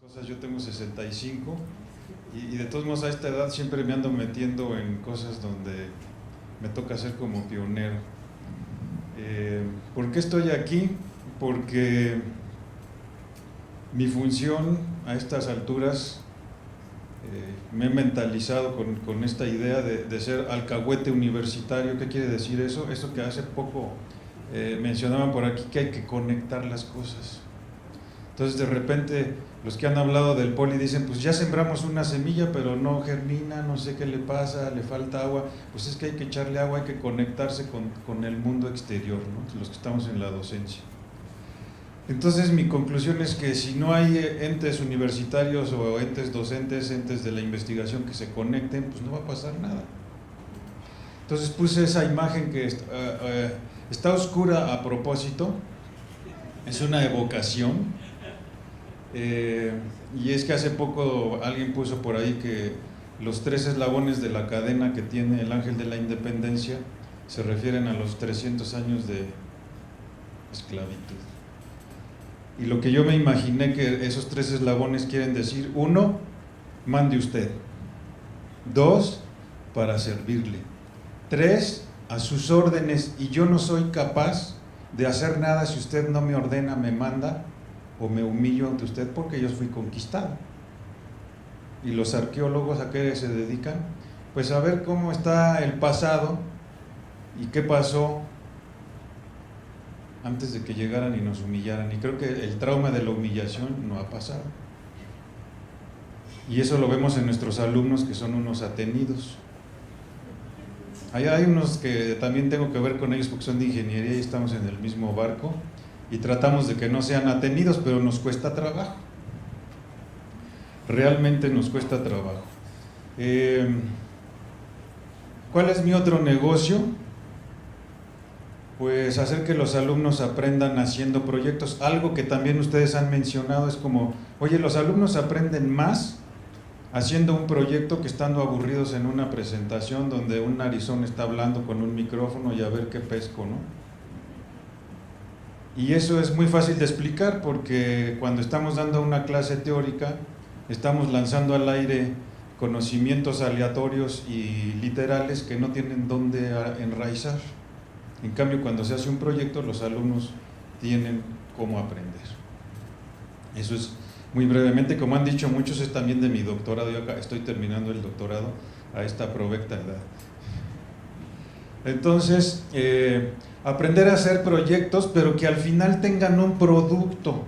cosas, yo tengo 65 y de todos modos a esta edad siempre me ando metiendo en cosas donde me toca ser como pionero. ¿Por qué estoy aquí? Porque mi función a estas alturas, me he mentalizado con esta idea de ser alcahuete universitario. ¿Qué quiere decir eso? Eso que hace poco mencionaban por aquí, que hay que conectar las cosas. Entonces de repente los que han hablado del poli dicen, pues ya sembramos una semilla pero no germina, no sé qué le pasa, le falta agua. Pues es que hay que echarle agua, hay que conectarse con el mundo exterior, ¿no? Los que estamos en la docencia. Entonces mi conclusión es que si no hay entes universitarios o entes docentes, entes de la investigación que se conecten, pues no va a pasar nada. Entonces puse esa imagen que está oscura a propósito, es una evocación. Y es que hace poco alguien puso por ahí que los 3 eslabones de la cadena que tiene el ángel de la independencia se refieren a los 300 años de esclavitud. Y lo que yo me imaginé que esos 3 eslabones quieren decir: 1, mande usted; 2, para servirle; 3, a sus órdenes, y yo no soy capaz de hacer nada si usted no me ordena, me manda o me humillo ante usted, porque yo fui conquistado. Y los arqueólogos, ¿a qué se dedican? Pues a ver cómo está el pasado y qué pasó antes de que llegaran y nos humillaran. Y creo que el trauma de la humillación no ha pasado. Y eso lo vemos en nuestros alumnos, que son unos atenidos. Hay unos que también tengo que ver con ellos porque son de ingeniería y estamos en el mismo barco, y tratamos de que no sean atenidos, pero nos cuesta trabajo. Realmente nos cuesta trabajo. ¿Cuál es mi otro negocio? Pues hacer que los alumnos aprendan haciendo proyectos. Algo que también ustedes han mencionado es como, oye, los alumnos aprenden más haciendo un proyecto que estando aburridos en una presentación donde un narizón está hablando con un micrófono y a ver qué pesco, ¿no? Y eso es muy fácil de explicar, porque cuando estamos dando una clase teórica estamos lanzando al aire conocimientos aleatorios y literales que no tienen dónde enraizar. En cambio, cuando se hace un proyecto, los alumnos tienen cómo aprender. Eso es muy brevemente. Como han dicho muchos, es también de mi doctorado. Yo acá estoy terminando el doctorado a esta provecta edad. Entonces, aprender a hacer proyectos, pero que al final tengan un producto,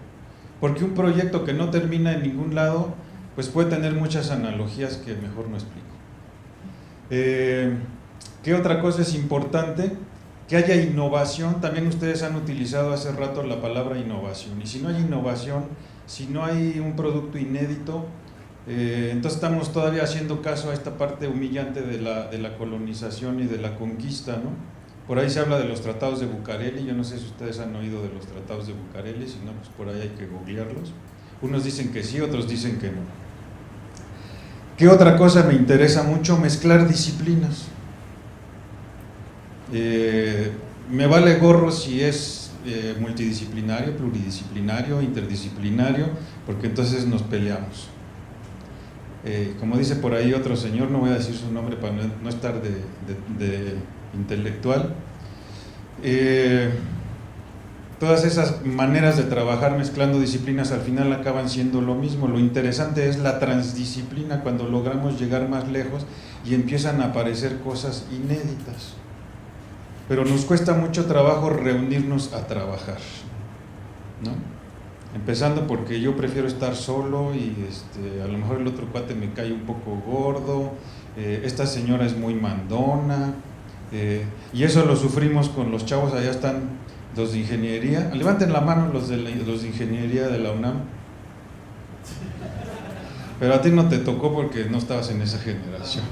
porque un proyecto que no termina en ningún lado, pues puede tener muchas analogías que mejor no explico. ¿Qué otra cosa es importante? Que haya innovación. También ustedes han utilizado hace rato la palabra innovación, y si no hay innovación, si no hay un producto inédito, entonces estamos todavía haciendo caso a esta parte humillante de la colonización y de la conquista, ¿no? Por ahí se habla de los tratados de Bucareli. Yo no sé si ustedes han oído de los tratados de Bucareli, si no, pues por ahí hay que googlearlos. Unos dicen que sí, otros dicen que no. ¿Qué otra cosa me interesa mucho? Mezclar disciplinas. Me vale gorro si es multidisciplinario, pluridisciplinario, interdisciplinario, porque entonces nos peleamos. Como dice por ahí otro señor, no voy a decir su nombre para no estar de intelectual, todas esas maneras de trabajar mezclando disciplinas al final acaban siendo lo mismo. Lo interesante es la transdisciplina, cuando logramos llegar más lejos y empiezan a aparecer cosas inéditas. Pero nos cuesta mucho trabajo reunirnos a trabajar, ¿no? Empezando porque yo prefiero estar solo y a lo mejor el otro cuate me cae un poco gordo, esta señora es muy mandona, y eso lo sufrimos con los chavos. Allá están los de ingeniería. Levanten la mano los de ingeniería de la UNAM. Pero a ti no te tocó porque no estabas en esa generación.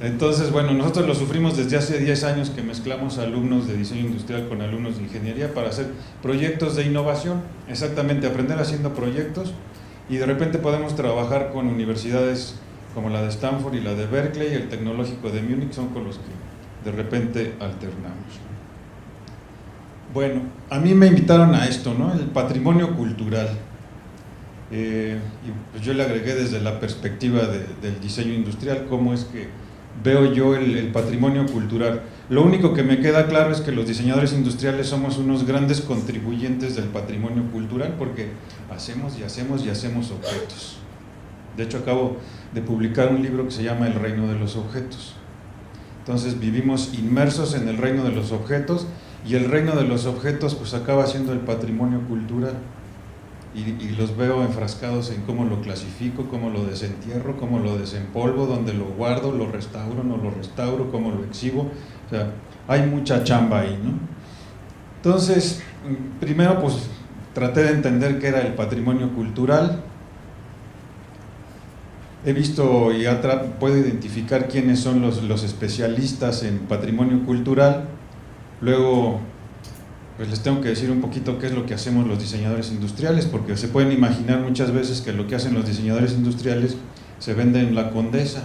Entonces, bueno, nosotros lo sufrimos desde hace 10 años, que mezclamos alumnos de diseño industrial con alumnos de ingeniería para hacer proyectos de innovación. Exactamente, aprender haciendo proyectos, y de repente podemos trabajar con universidades como la de Stanford y la de Berkeley, el Tecnológico de Múnich, son con los que de repente alternamos. Bueno, a mí me invitaron a esto, ¿no? El patrimonio cultural. y pues yo le agregué desde la perspectiva del diseño industrial, cómo es que veo yo el patrimonio cultural. Lo único que me queda claro es que los diseñadores industriales somos unos grandes contribuyentes del patrimonio cultural, porque hacemos y hacemos y hacemos objetos. De hecho, acabo de publicar un libro que se llama El reino de los objetos. Entonces vivimos inmersos en el reino de los objetos, y el reino de los objetos pues acaba siendo el patrimonio cultural, y los veo enfrascados en cómo lo clasifico, cómo lo desentierro, cómo lo desempolvo, dónde lo guardo, lo restauro, no lo restauro, cómo lo exhibo. O sea, hay mucha chamba ahí, ¿no? Entonces, primero pues traté de entender qué era el patrimonio cultural. He visto y puedo identificar quiénes son los especialistas en patrimonio cultural. Luego pues les tengo que decir un poquito qué es lo que hacemos los diseñadores industriales, porque se pueden imaginar muchas veces que lo que hacen los diseñadores industriales se vende en la Condesa.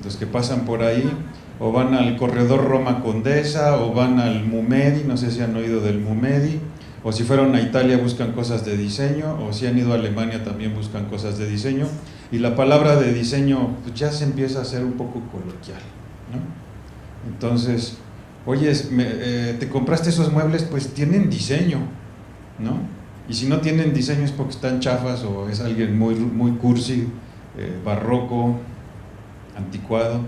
Los que pasan por ahí o van al corredor Roma Condesa o van al Mumedi, no sé si han oído del Mumedi, o si fueron a Italia buscan cosas de diseño, o si han ido a Alemania también buscan cosas de diseño, y la palabra de diseño pues ya se empieza a hacer un poco coloquial, ¿no? Entonces, oye, te compraste esos muebles, pues tienen diseño, ¿no? Y si no tienen diseño es porque están chafas o es alguien muy, muy cursi, barroco, anticuado.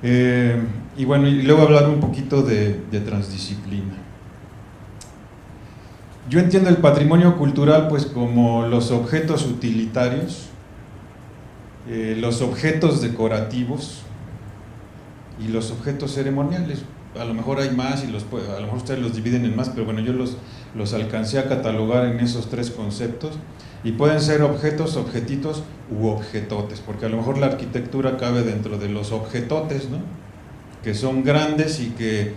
Y bueno, y luego hablar un poquito de transdisciplina. Yo entiendo el patrimonio cultural pues como los objetos utilitarios, los objetos decorativos y los objetos ceremoniales. A lo mejor hay más y a lo mejor ustedes los dividen en más, pero bueno, yo los alcancé a catalogar en esos tres conceptos, y pueden ser objetos, objetitos u objetotes, porque a lo mejor la arquitectura cabe dentro de los objetotes, ¿no? Que son grandes y que,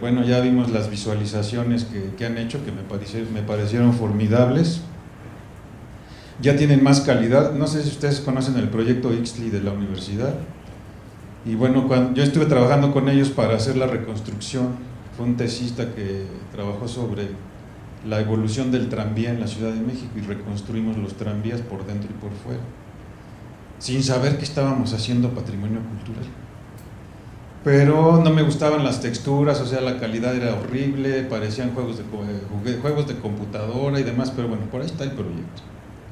bueno, ya vimos las visualizaciones que han hecho, que me parecieron formidables. Ya tienen más calidad. No sé si ustedes conocen el proyecto Ixtli de la universidad. Y bueno, yo estuve trabajando con ellos para hacer la reconstrucción. Fue un tesista que trabajó sobre la evolución del tranvía en la Ciudad de México, y reconstruimos los tranvías por dentro y por fuera, sin saber que estábamos haciendo patrimonio cultural. Pero no me gustaban las texturas, o sea, la calidad era horrible, parecían juegos de computadora y demás, pero bueno, por ahí está el proyecto,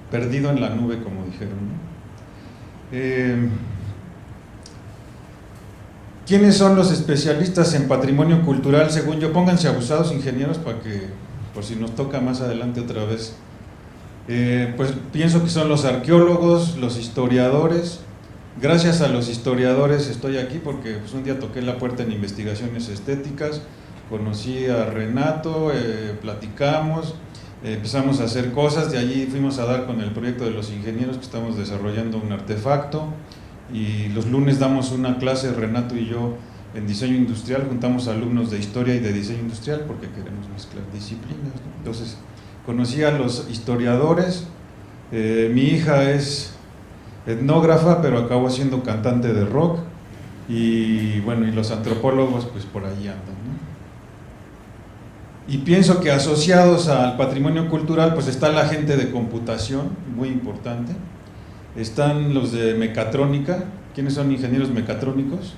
perdido en la nube, como dijeron, ¿no? ¿Quiénes son los especialistas en patrimonio cultural? Según yo, pónganse abusados, ingenieros, para que, por si nos toca más adelante otra vez, pues pienso que son los arqueólogos, los historiadores. Gracias a los historiadores estoy aquí, porque pues un día toqué la puerta en investigaciones estéticas, conocí a Renato, platicamos, empezamos a hacer cosas, de allí fuimos a dar con el proyecto de los ingenieros, que estamos desarrollando un artefacto, y los lunes damos una clase, Renato y yo, en diseño industrial. Juntamos alumnos de historia y de diseño industrial porque queremos mezclar disciplinas, ¿no? Entonces conocí a los historiadores. Mi hija es etnógrafa, pero acabó siendo cantante de rock, y bueno, y los antropólogos pues por ahí andan, ¿no? Y pienso que asociados al patrimonio cultural pues está la gente de computación, muy importante. Están los de mecatrónica. ¿Quiénes son ingenieros mecatrónicos?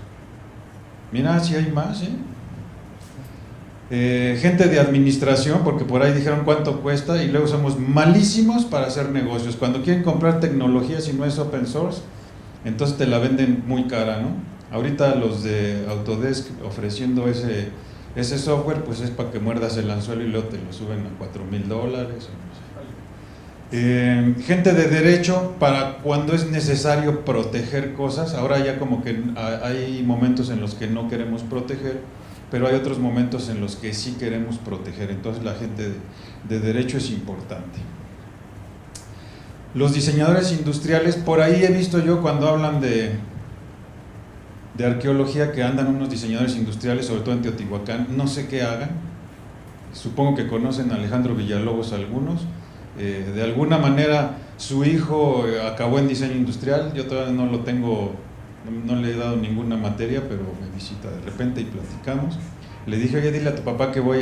Mira, si hay más, gente de administración, porque por ahí dijeron cuánto cuesta, y luego somos malísimos para hacer negocios. Cuando quieren comprar tecnología, si no es open source, entonces te la venden muy cara, ¿no? Ahorita los de Autodesk ofreciendo ese software, pues es para que muerdas el anzuelo y luego te lo suben a $4,000. Gente de derecho, para cuando es necesario proteger cosas. Ahora ya como que hay momentos en los que no queremos proteger, pero hay otros momentos en los que sí queremos proteger, entonces la gente de derecho es importante. Los diseñadores industriales, por ahí he visto yo cuando hablan de arqueología, que andan unos diseñadores industriales, sobre todo en Teotihuacán, no sé qué hagan. Supongo que conocen a Alejandro Villalobos algunos. De alguna manera su hijo acabó en diseño industrial. Yo todavía no lo tengo, no le he dado ninguna materia, pero me visita de repente y platicamos. Le dije, oye, dile a tu papá que voy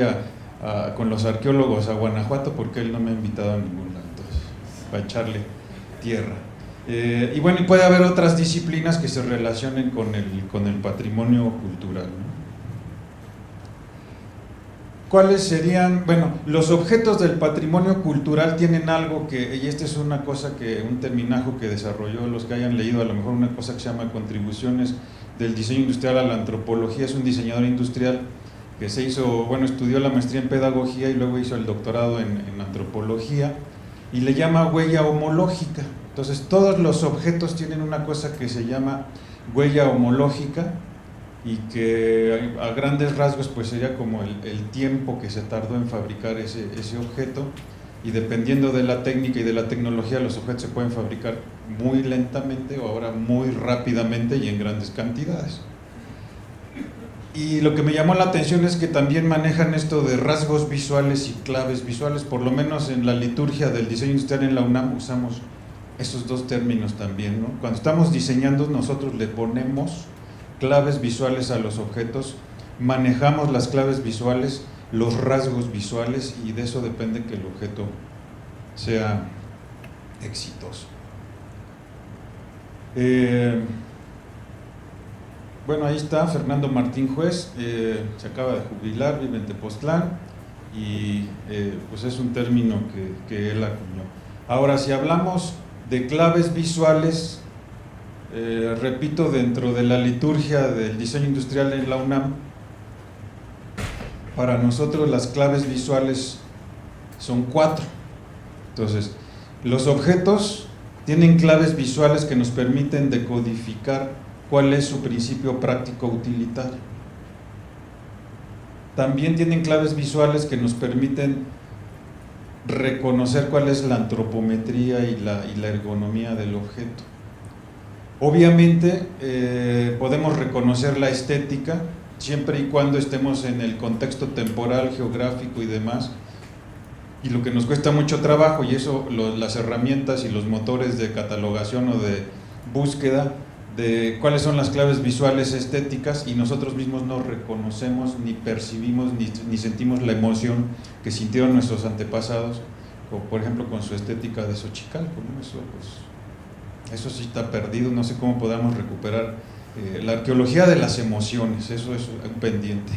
con los arqueólogos a Guanajuato, porque él no me ha invitado a ningún lado. Entonces para echarle tierra. Y bueno, y puede haber otras disciplinas que se relacionen con el patrimonio cultural, ¿no? ¿Cuáles serían? Bueno, los objetos del patrimonio cultural tienen algo que, y esta es una cosa un terminajo que desarrolló, los que hayan leído a lo mejor una cosa que se llama Contribuciones del diseño industrial a la antropología. Es un diseñador industrial que estudió la maestría en pedagogía y luego hizo el doctorado en antropología, y le llama huella homológica. Entonces todos los objetos tienen una cosa que se llama huella homológica, y que a grandes rasgos pues sería como el tiempo que se tardó en fabricar ese objeto, y dependiendo de la técnica y de la tecnología, los objetos se pueden fabricar muy lentamente o ahora muy rápidamente y en grandes cantidades. Y lo que me llamó la atención es que también manejan esto de rasgos visuales y claves visuales. Por lo menos en la liturgia del diseño industrial en la UNAM usamos esos dos términos también, ¿no? Cuando estamos diseñando, nosotros le ponemos claves visuales a los objetos, manejamos las claves visuales, los rasgos visuales, y de eso depende que el objeto sea exitoso. Bueno, ahí está Fernando Martín Juez, se acaba de jubilar, vive en Tepoztlán, y pues es un término que él acuñó. Ahora, si hablamos de claves visuales, repito, dentro de la liturgia del diseño industrial en la UNAM, para nosotros las claves visuales son 4. Entonces, los objetos tienen claves visuales que nos permiten decodificar cuál es su principio práctico utilitario. También tienen claves visuales que nos permiten reconocer cuál es la antropometría y la ergonomía del objeto. Obviamente podemos reconocer la estética siempre y cuando estemos en el contexto temporal, geográfico y demás, y lo que nos cuesta mucho trabajo, y eso las herramientas y los motores de catalogación o de búsqueda de cuáles son las claves visuales estéticas, y nosotros mismos no reconocemos, ni percibimos, ni sentimos la emoción que sintieron nuestros antepasados, como por ejemplo con su estética de Xochicalco, ¿no? Eso sí está perdido, no sé cómo podamos recuperar la arqueología de las emociones, eso es un pendiente.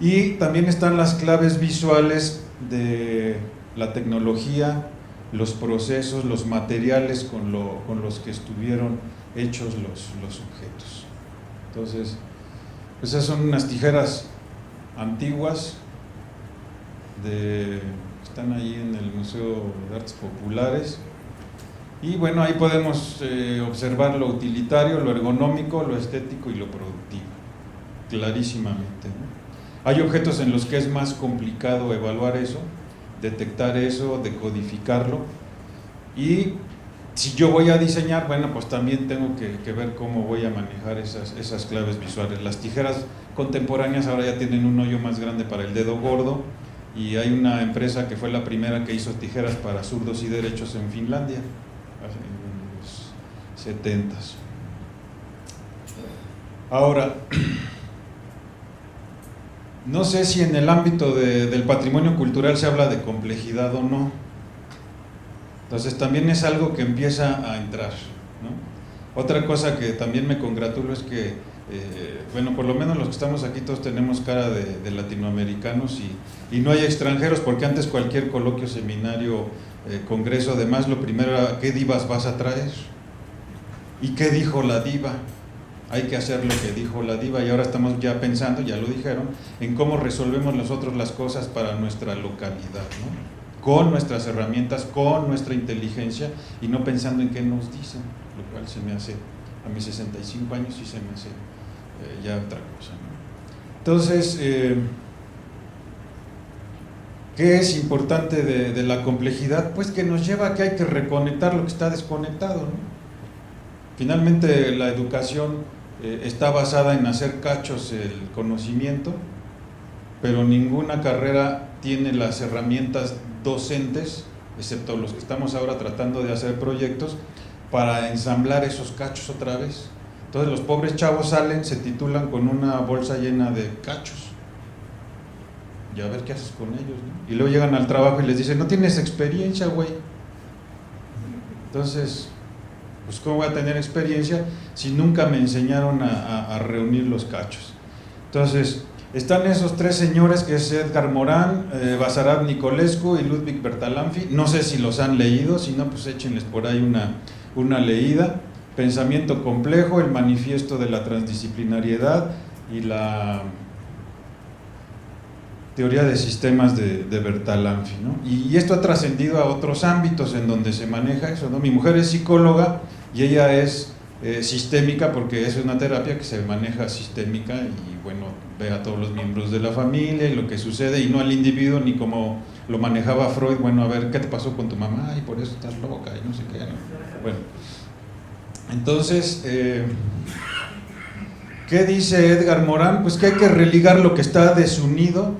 Y también están las claves visuales de la tecnología, los procesos, los materiales con los que estuvieron hechos los objetos. Entonces, pues esas son unas tijeras antiguas, están ahí en el Museo de Artes Populares. Y bueno, ahí podemos observar lo utilitario, lo ergonómico, lo estético y lo productivo, clarísimamente, ¿no? Hay objetos en los que es más complicado evaluar eso, detectar eso, decodificarlo, y si yo voy a diseñar, bueno, pues también tengo que ver cómo voy a manejar esas claves visuales. Las tijeras contemporáneas ahora ya tienen un hoyo más grande para el dedo gordo, y hay una empresa que fue la primera que hizo tijeras para zurdos y derechos en Finlandia, en los 70s. Ahora, no sé si en el ámbito del patrimonio cultural se habla de complejidad o no. Entonces también es algo que empieza a entrar, ¿no? Otra cosa que también me congratulo es que, bueno, por lo menos los que estamos aquí todos tenemos cara de latinoamericanos, y no hay extranjeros, porque antes cualquier coloquio, seminario, congreso, además lo primero era ¿qué divas vas a traer? ¿Y qué dijo la diva? Hay que hacer lo que dijo la diva, y ahora estamos ya pensando, ya lo dijeron, en cómo resolvemos nosotros las cosas para nuestra localidad, ¿no? Con nuestras herramientas, con nuestra inteligencia, y no pensando en qué nos dicen, lo cual se me hace, a mis 65 años sí se me hace ya otra cosa, ¿no? Entonces, ¿qué es importante de la complejidad? Pues que nos lleva a que hay que reconectar lo que está desconectado, ¿no? Finalmente la educación está basada en hacer cachos el conocimiento, pero ninguna carrera tiene las herramientas docentes, excepto los que estamos ahora tratando de hacer proyectos, para ensamblar esos cachos otra vez. Entonces los pobres chavos salen, se titulan con una bolsa llena de cachos, y a ver qué haces con ellos, ¿no? Y luego llegan al trabajo y les dicen, no tienes experiencia, güey, Entonces, pues ¿cómo voy a tener experiencia si nunca me enseñaron a reunir los cachos? Entonces, están esos tres señores, que es Edgar Morán, Basarab Nicolescu y Ludwig Bertalanffy. No sé si los han leído, si no, pues échenles por ahí una leída. Pensamiento complejo, el manifiesto de la transdisciplinariedad y la teoría de sistemas de Bertalanffy, ¿no? Y esto ha trascendido a otros ámbitos en donde se maneja eso, ¿no? Mi mujer es psicóloga y ella es sistémica, porque es una terapia que se maneja sistémica y bueno, ve a todos los miembros de la familia y lo que sucede, y no al individuo, ni como lo manejaba Freud, bueno, a ver, ¿qué te pasó con tu mamá? Y por eso estás loca y no sé qué, ¿no? Bueno, entonces, ¿qué dice Edgar Morán? Pues que hay que religar lo que está desunido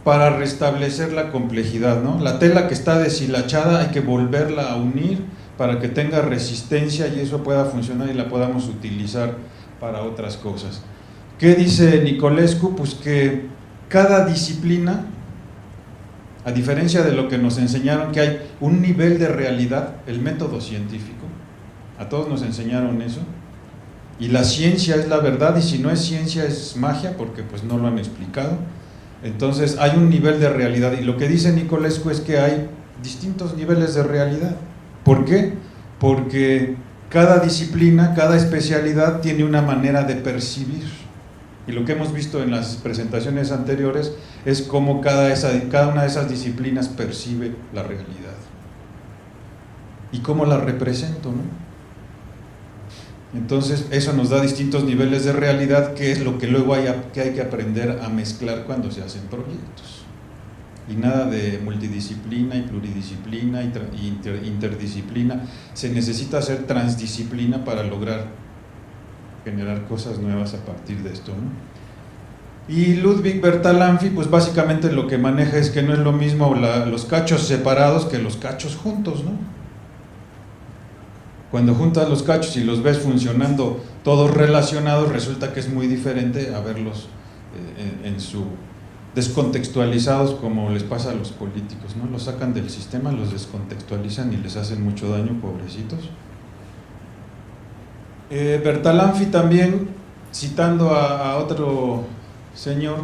para restablecer la complejidad, ¿no? La tela que está deshilachada hay que volverla a unir para que tenga resistencia y eso pueda funcionar y la podamos utilizar para otras cosas. ¿Qué dice Nicolescu? Pues que cada disciplina, a diferencia de lo que nos enseñaron, que hay un nivel de realidad, el método científico, a todos nos enseñaron eso, y la ciencia es la verdad, y si no es ciencia es magia, porque pues no lo han explicado. Entonces hay un nivel de realidad, y lo que dice Nicolescu es que hay distintos niveles de realidad. ¿Por qué? Porque cada disciplina, cada especialidad tiene una manera de percibir, y lo que hemos visto en las presentaciones anteriores es cómo cada una de esas disciplinas percibe la realidad y cómo la represento, ¿no? Entonces eso nos da distintos niveles de realidad, que es lo que luego hay que aprender a mezclar cuando se hacen proyectos. Y nada de multidisciplina y pluridisciplina y interdisciplina. Se necesita hacer transdisciplina para lograr generar cosas nuevas a partir de esto, ¿no? Y Ludwig Bertalanffy, pues básicamente lo que maneja es que no es lo mismo los cachos separados que los cachos juntos, ¿no? Cuando juntas los cachos y los ves funcionando todos relacionados, resulta que es muy diferente a verlos en su descontextualizados, como les pasa a los políticos, ¿no? Los sacan del sistema, los descontextualizan y les hacen mucho daño, pobrecitos. Bertalanffy también, citando a otro señor,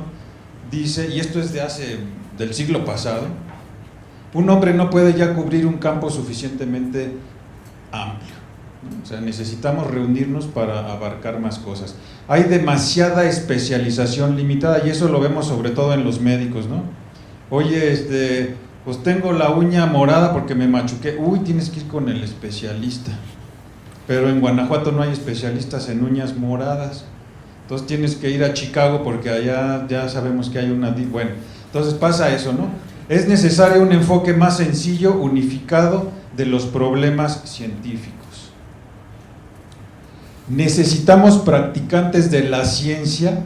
dice, y esto es del siglo pasado: un hombre no puede ya cubrir un campo suficientemente amplio, ¿no? O sea, necesitamos reunirnos para abarcar más cosas. Hay demasiada especialización limitada, y eso lo vemos sobre todo en los médicos, ¿no? Oye, pues tengo la uña morada porque me machuqué. Uy, tienes que ir con el especialista. Pero en Guanajuato no hay especialistas en uñas moradas, entonces tienes que ir a Chicago porque allá ya sabemos que hay una... Bueno, entonces pasa eso, ¿no? Es necesario un enfoque más sencillo, unificado de los problemas científicos. Necesitamos practicantes de la ciencia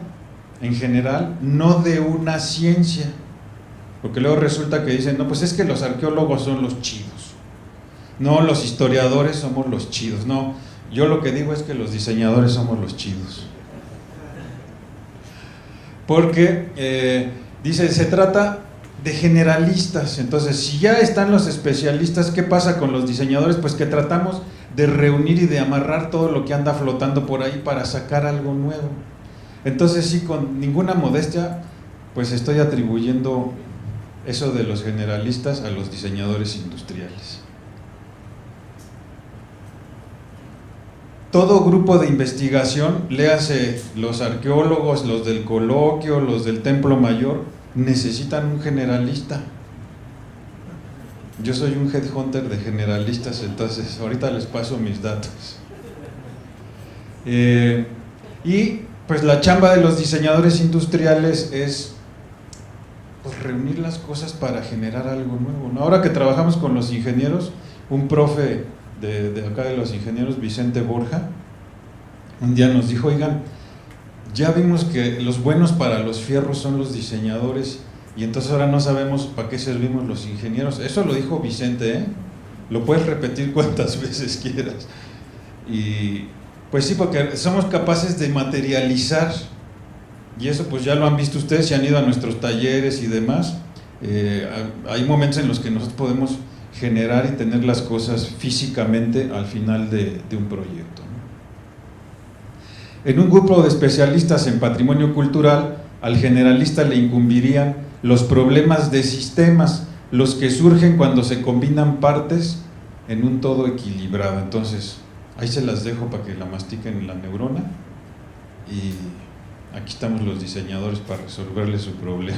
en general, no de una ciencia, porque luego resulta que dicen, no, pues es que los arqueólogos son los chidos, no, los historiadores somos los chidos. No, yo lo que digo es que los diseñadores somos los chidos, porque dice, se trata de generalistas. Entonces, si ya están los especialistas, ¿qué pasa con los diseñadores? Pues que tratamos de reunir y de amarrar todo lo que anda flotando por ahí para sacar algo nuevo. Entonces sí, con ninguna modestia, pues estoy atribuyendo eso de los generalistas a los diseñadores industriales. Todo grupo de investigación, léase los arqueólogos, los del coloquio, los del Templo Mayor, necesitan un generalista. Yo soy un headhunter de generalistas, entonces ahorita les paso mis datos. Y pues la chamba de los diseñadores industriales es pues reunir las cosas para generar algo nuevo, ¿no? Ahora que trabajamos con los ingenieros, un profe de acá de los ingenieros, Vicente Borja, un día nos dijo, oigan, ya vimos que los buenos para los fierros son los diseñadores, y entonces ahora no sabemos para qué servimos los ingenieros. Eso lo dijo Vicente, ¿eh? Lo puedes repetir cuantas veces quieras. Y pues sí, porque somos capaces de materializar, y eso pues ya lo han visto ustedes si han ido a nuestros talleres y demás. Hay momentos en los que nosotros podemos generar y tener las cosas físicamente al final de un proyecto, ¿no? En un grupo de especialistas en patrimonio cultural, al generalista le incumbirían los problemas de sistemas, los que surgen cuando se combinan partes en un todo equilibrado. Entonces, ahí se las dejo para que la mastiquen en la neurona, y aquí estamos los diseñadores para resolverle su problema.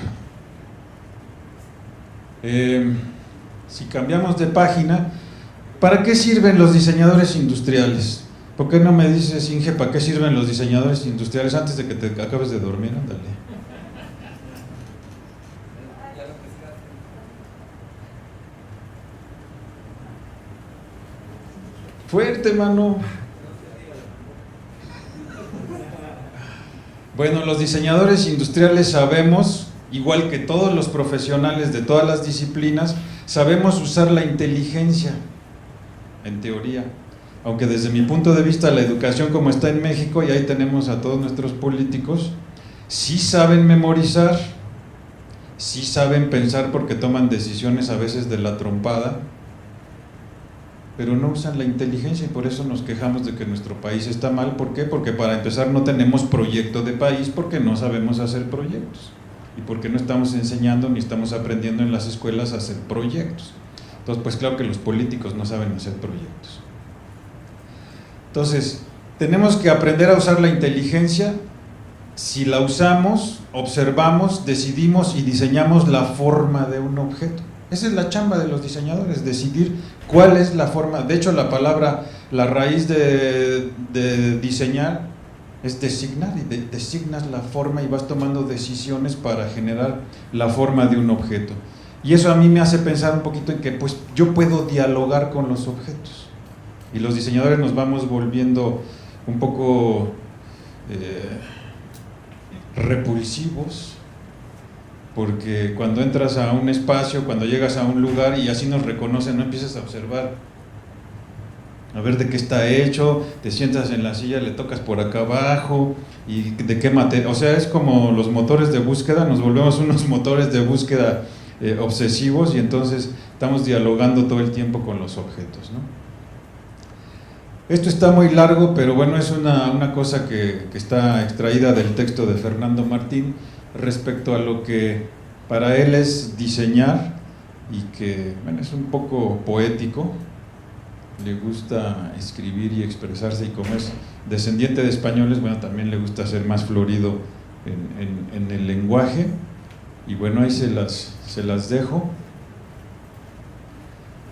Si cambiamos de página, ¿para qué sirven los diseñadores industriales? ¿Por qué no me dices, Inge, para qué sirven los diseñadores industriales antes de que te acabes de dormir? Ándale. Fuerte, mano. Bueno, los diseñadores industriales sabemos, igual que todos los profesionales de todas las disciplinas, sabemos usar la inteligencia, en teoría. Aunque desde mi punto de vista la educación como está en México, y ahí tenemos a todos nuestros políticos, sí saben memorizar, sí saben pensar porque toman decisiones a veces de la trompada, pero no usan la inteligencia, y por eso nos quejamos de que nuestro país está mal. ¿Por qué? Porque para empezar no tenemos proyecto de país, porque no sabemos hacer proyectos, y porque no estamos enseñando ni estamos aprendiendo en las escuelas a hacer proyectos. Entonces, pues claro que los políticos no saben hacer proyectos. Entonces, tenemos que aprender a usar la inteligencia. Si la usamos, observamos, decidimos y diseñamos la forma de un objeto. Esa es la chamba de los diseñadores, decidir cuál es la forma. De hecho, la palabra, la raíz de diseñar es designar, y designas la forma y vas tomando decisiones para generar la forma de un objeto. Y eso a mí me hace pensar un poquito en que pues yo puedo dialogar con los objetos, y los diseñadores nos vamos volviendo un poco repulsivos, porque cuando entras a un espacio, cuando llegas a un lugar y así nos reconocen, no empiezas a observar, a ver de qué está hecho, te sientas en la silla, le tocas por acá abajo, y de qué material. O sea, es como los motores de búsqueda, nos volvemos unos motores de búsqueda obsesivos, y entonces estamos dialogando todo el tiempo con los objetos, ¿no? Esto está muy largo, pero bueno, es una cosa que está extraída del texto de Fernando Martín respecto a lo que para él es diseñar, y que bueno, es un poco poético, le gusta escribir y expresarse, y como es descendiente de españoles, bueno, también le gusta ser más florido en el lenguaje, y bueno, ahí se las dejo.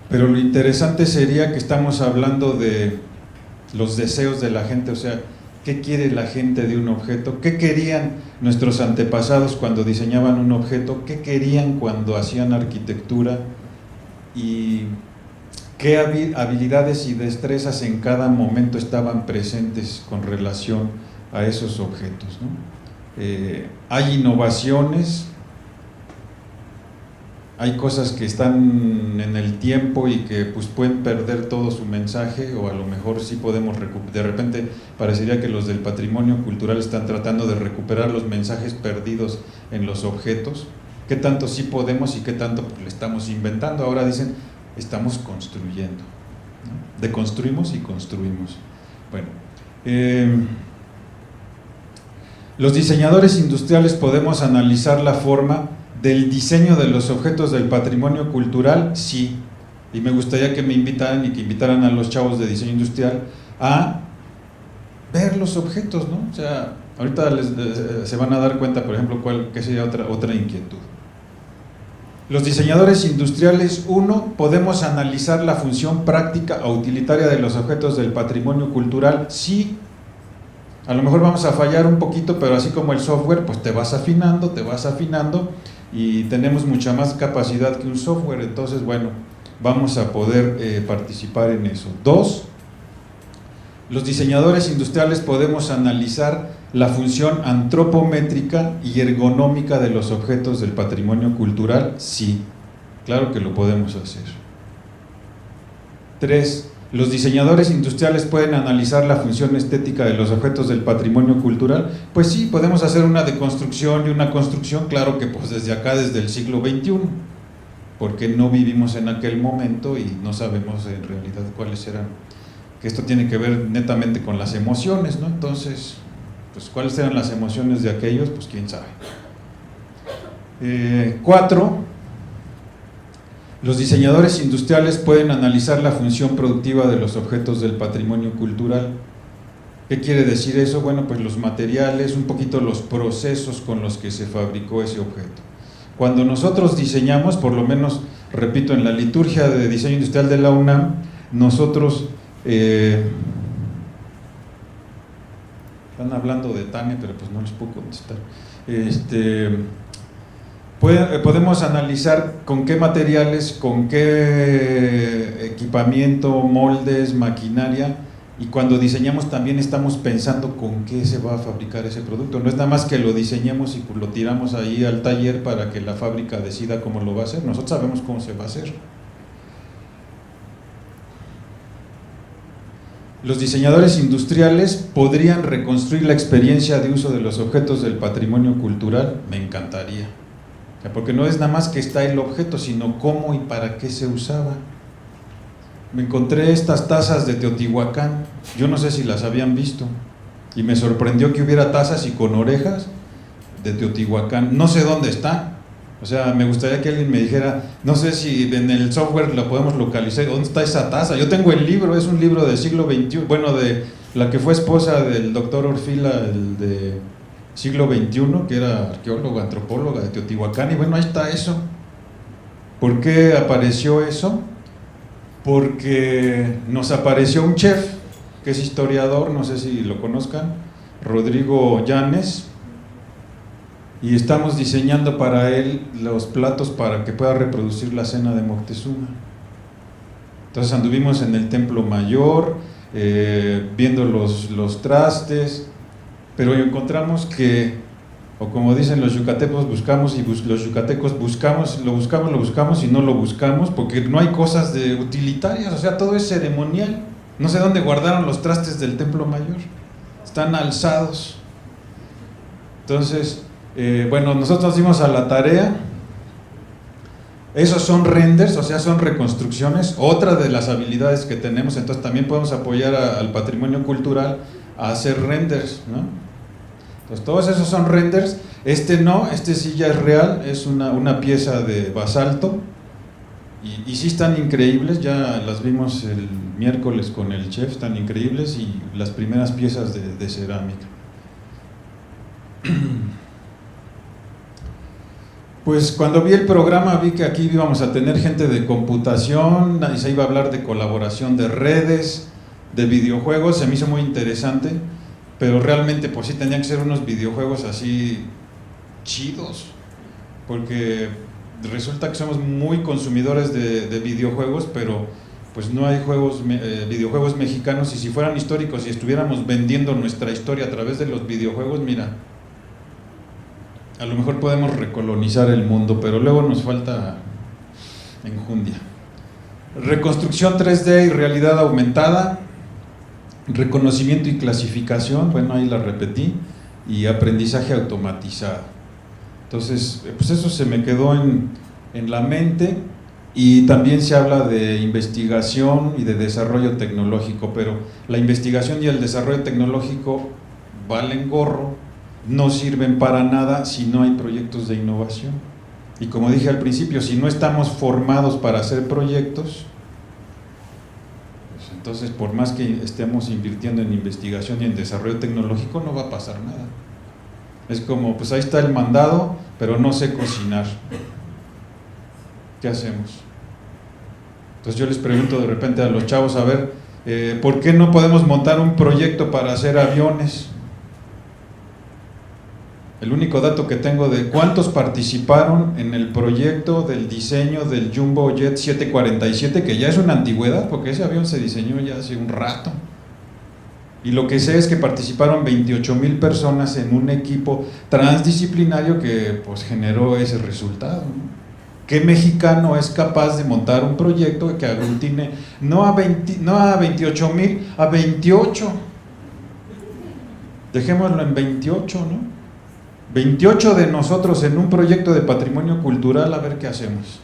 Pero lo interesante sería que estamos hablando de los deseos de la gente, o sea, ¿qué quiere la gente de un objeto? ¿Qué querían nuestros antepasados cuando diseñaban un objeto? ¿Qué querían cuando hacían arquitectura? ¿Y qué habilidades y destrezas en cada momento estaban presentes con relación a esos objetos, ¿no? Hay innovaciones, hay cosas que están en el tiempo y que pues pueden perder todo su mensaje, o a lo mejor sí podemos de repente parecería que los del patrimonio cultural están tratando de recuperar los mensajes perdidos en los objetos. ¿Qué tanto sí podemos y qué tanto pues le estamos inventando? Ahora dicen, estamos construyendo, ¿no? Deconstruimos y construimos. Bueno, los diseñadores industriales podemos analizar la forma del diseño de los objetos del patrimonio cultural, sí, y me gustaría que me invitaran y que invitaran a los chavos de diseño industrial a ver los objetos, ¿no? O sea, ahorita se van a dar cuenta, por ejemplo, qué sería otra inquietud. Los diseñadores industriales, uno, podemos analizar la función práctica o utilitaria de los objetos del patrimonio cultural, sí. A lo mejor vamos a fallar un poquito, pero así como el software, pues te vas afinando, y tenemos mucha más capacidad que un software, entonces bueno, vamos a poder participar en eso. Dos, los diseñadores industriales podemos analizar la función antropométrica y ergonómica de los objetos del patrimonio cultural, sí, claro que lo podemos hacer. Tres, los diseñadores industriales pueden analizar la función estética de los objetos del patrimonio cultural, pues sí, podemos hacer una deconstrucción y una construcción, claro que pues desde acá, desde el siglo XXI, porque no vivimos en aquel momento y no sabemos en realidad cuáles eran, que esto tiene que ver netamente con las emociones, ¿no? Entonces, pues cuáles eran las emociones de aquellos, pues quién sabe. 4. Los diseñadores industriales pueden analizar la función productiva de los objetos del patrimonio cultural. ¿Qué quiere decir eso? Bueno, pues los materiales, un poquito los procesos con los que se fabricó ese objeto. Cuando nosotros diseñamos, por lo menos, repito, en la liturgia de diseño industrial de la UNAM, nosotros, están hablando de Tania, pero pues no les puedo contestar, podemos analizar con qué materiales, con qué equipamiento, moldes, maquinaria, y cuando diseñamos también estamos pensando con qué se va a fabricar ese producto. No es nada más que lo diseñemos y lo tiramos ahí al taller para que la fábrica decida cómo lo va a hacer. Nosotros sabemos cómo se va a hacer. Los diseñadores industriales podrían reconstruir la experiencia de uso de los objetos del patrimonio cultural. Me encantaría. Porque no es nada más que está el objeto, sino cómo y para qué se usaba. Me encontré estas tazas de Teotihuacán, yo no sé si las habían visto, y me sorprendió que hubiera tazas y con orejas de Teotihuacán. No sé dónde está, o sea, me gustaría que alguien me dijera, no sé si en el software lo podemos localizar, ¿dónde está esa taza? Yo tengo el libro, es un libro del siglo XXI, bueno, de la que fue esposa del doctor Orfila, el de siglo XXI, que era arqueóloga, antropóloga de Teotihuacán, y bueno, ahí está eso. ¿Por qué apareció eso? Porque nos apareció un chef, que es historiador, no sé si lo conozcan, Rodrigo Llanes, y estamos diseñando para él los platos para que pueda reproducir la cena de Moctezuma. Entonces anduvimos en el Templo Mayor, viendo los trastes, pero encontramos que, o como dicen los yucatecos, buscamos y los yucatecos buscamos y no lo buscamos, porque no hay cosas de utilitarias, o sea, todo es ceremonial. No sé dónde guardaron los trastes del Templo Mayor, están alzados. Entonces, bueno, nosotros nos dimos a la tarea. Esos son renders, o sea, son reconstrucciones, otra de las habilidades que tenemos. Entonces también podemos apoyar al patrimonio cultural a hacer renders, ¿no? Entonces todos esos son renders. No, sí ya es real, es una pieza de basalto, y sí están increíbles, ya las vimos el miércoles con el chef, están increíbles, y las primeras piezas de cerámica. Pues cuando vi el programa vi que aquí íbamos a tener gente de computación, y se iba a hablar de colaboración de redes, de videojuegos. Se me hizo muy interesante, pero realmente pues sí tenían que ser unos videojuegos así chidos, porque resulta que somos muy consumidores de videojuegos, pero pues no hay videojuegos mexicanos, y si fueran históricos y estuviéramos vendiendo nuestra historia a través de los videojuegos, mira, a lo mejor podemos recolonizar el mundo, pero luego nos falta enjundia. Reconstrucción 3D y realidad aumentada, reconocimiento y clasificación, bueno, ahí la repetí, y aprendizaje automatizado. Entonces, pues eso se me quedó en la mente, y también se habla de investigación y de desarrollo tecnológico, pero la investigación y el desarrollo tecnológico valen gorro, no sirven para nada si no hay proyectos de innovación. Y como dije al principio, si no estamos formados para hacer proyectos, pues entonces por más que estemos invirtiendo en investigación y en desarrollo tecnológico, no va a pasar nada. Es como, pues ahí está el mandado, pero no sé cocinar. ¿Qué hacemos? Entonces yo les pregunto de repente a los chavos, a ver, ¿por qué no podemos montar un proyecto para hacer aviones? El único dato que tengo de cuántos participaron en el proyecto del diseño del Jumbo Jet 747, que ya es una antigüedad, porque ese avión se diseñó ya hace un rato. Y lo que sé es que participaron 28,000 personas en un equipo transdisciplinario que pues generó ese resultado, ¿no? ¿Qué mexicano es capaz de montar un proyecto que aglutine no a 28,000, a 28? Dejémoslo en 28, ¿no? 28 de nosotros en un proyecto de patrimonio cultural, a ver qué hacemos.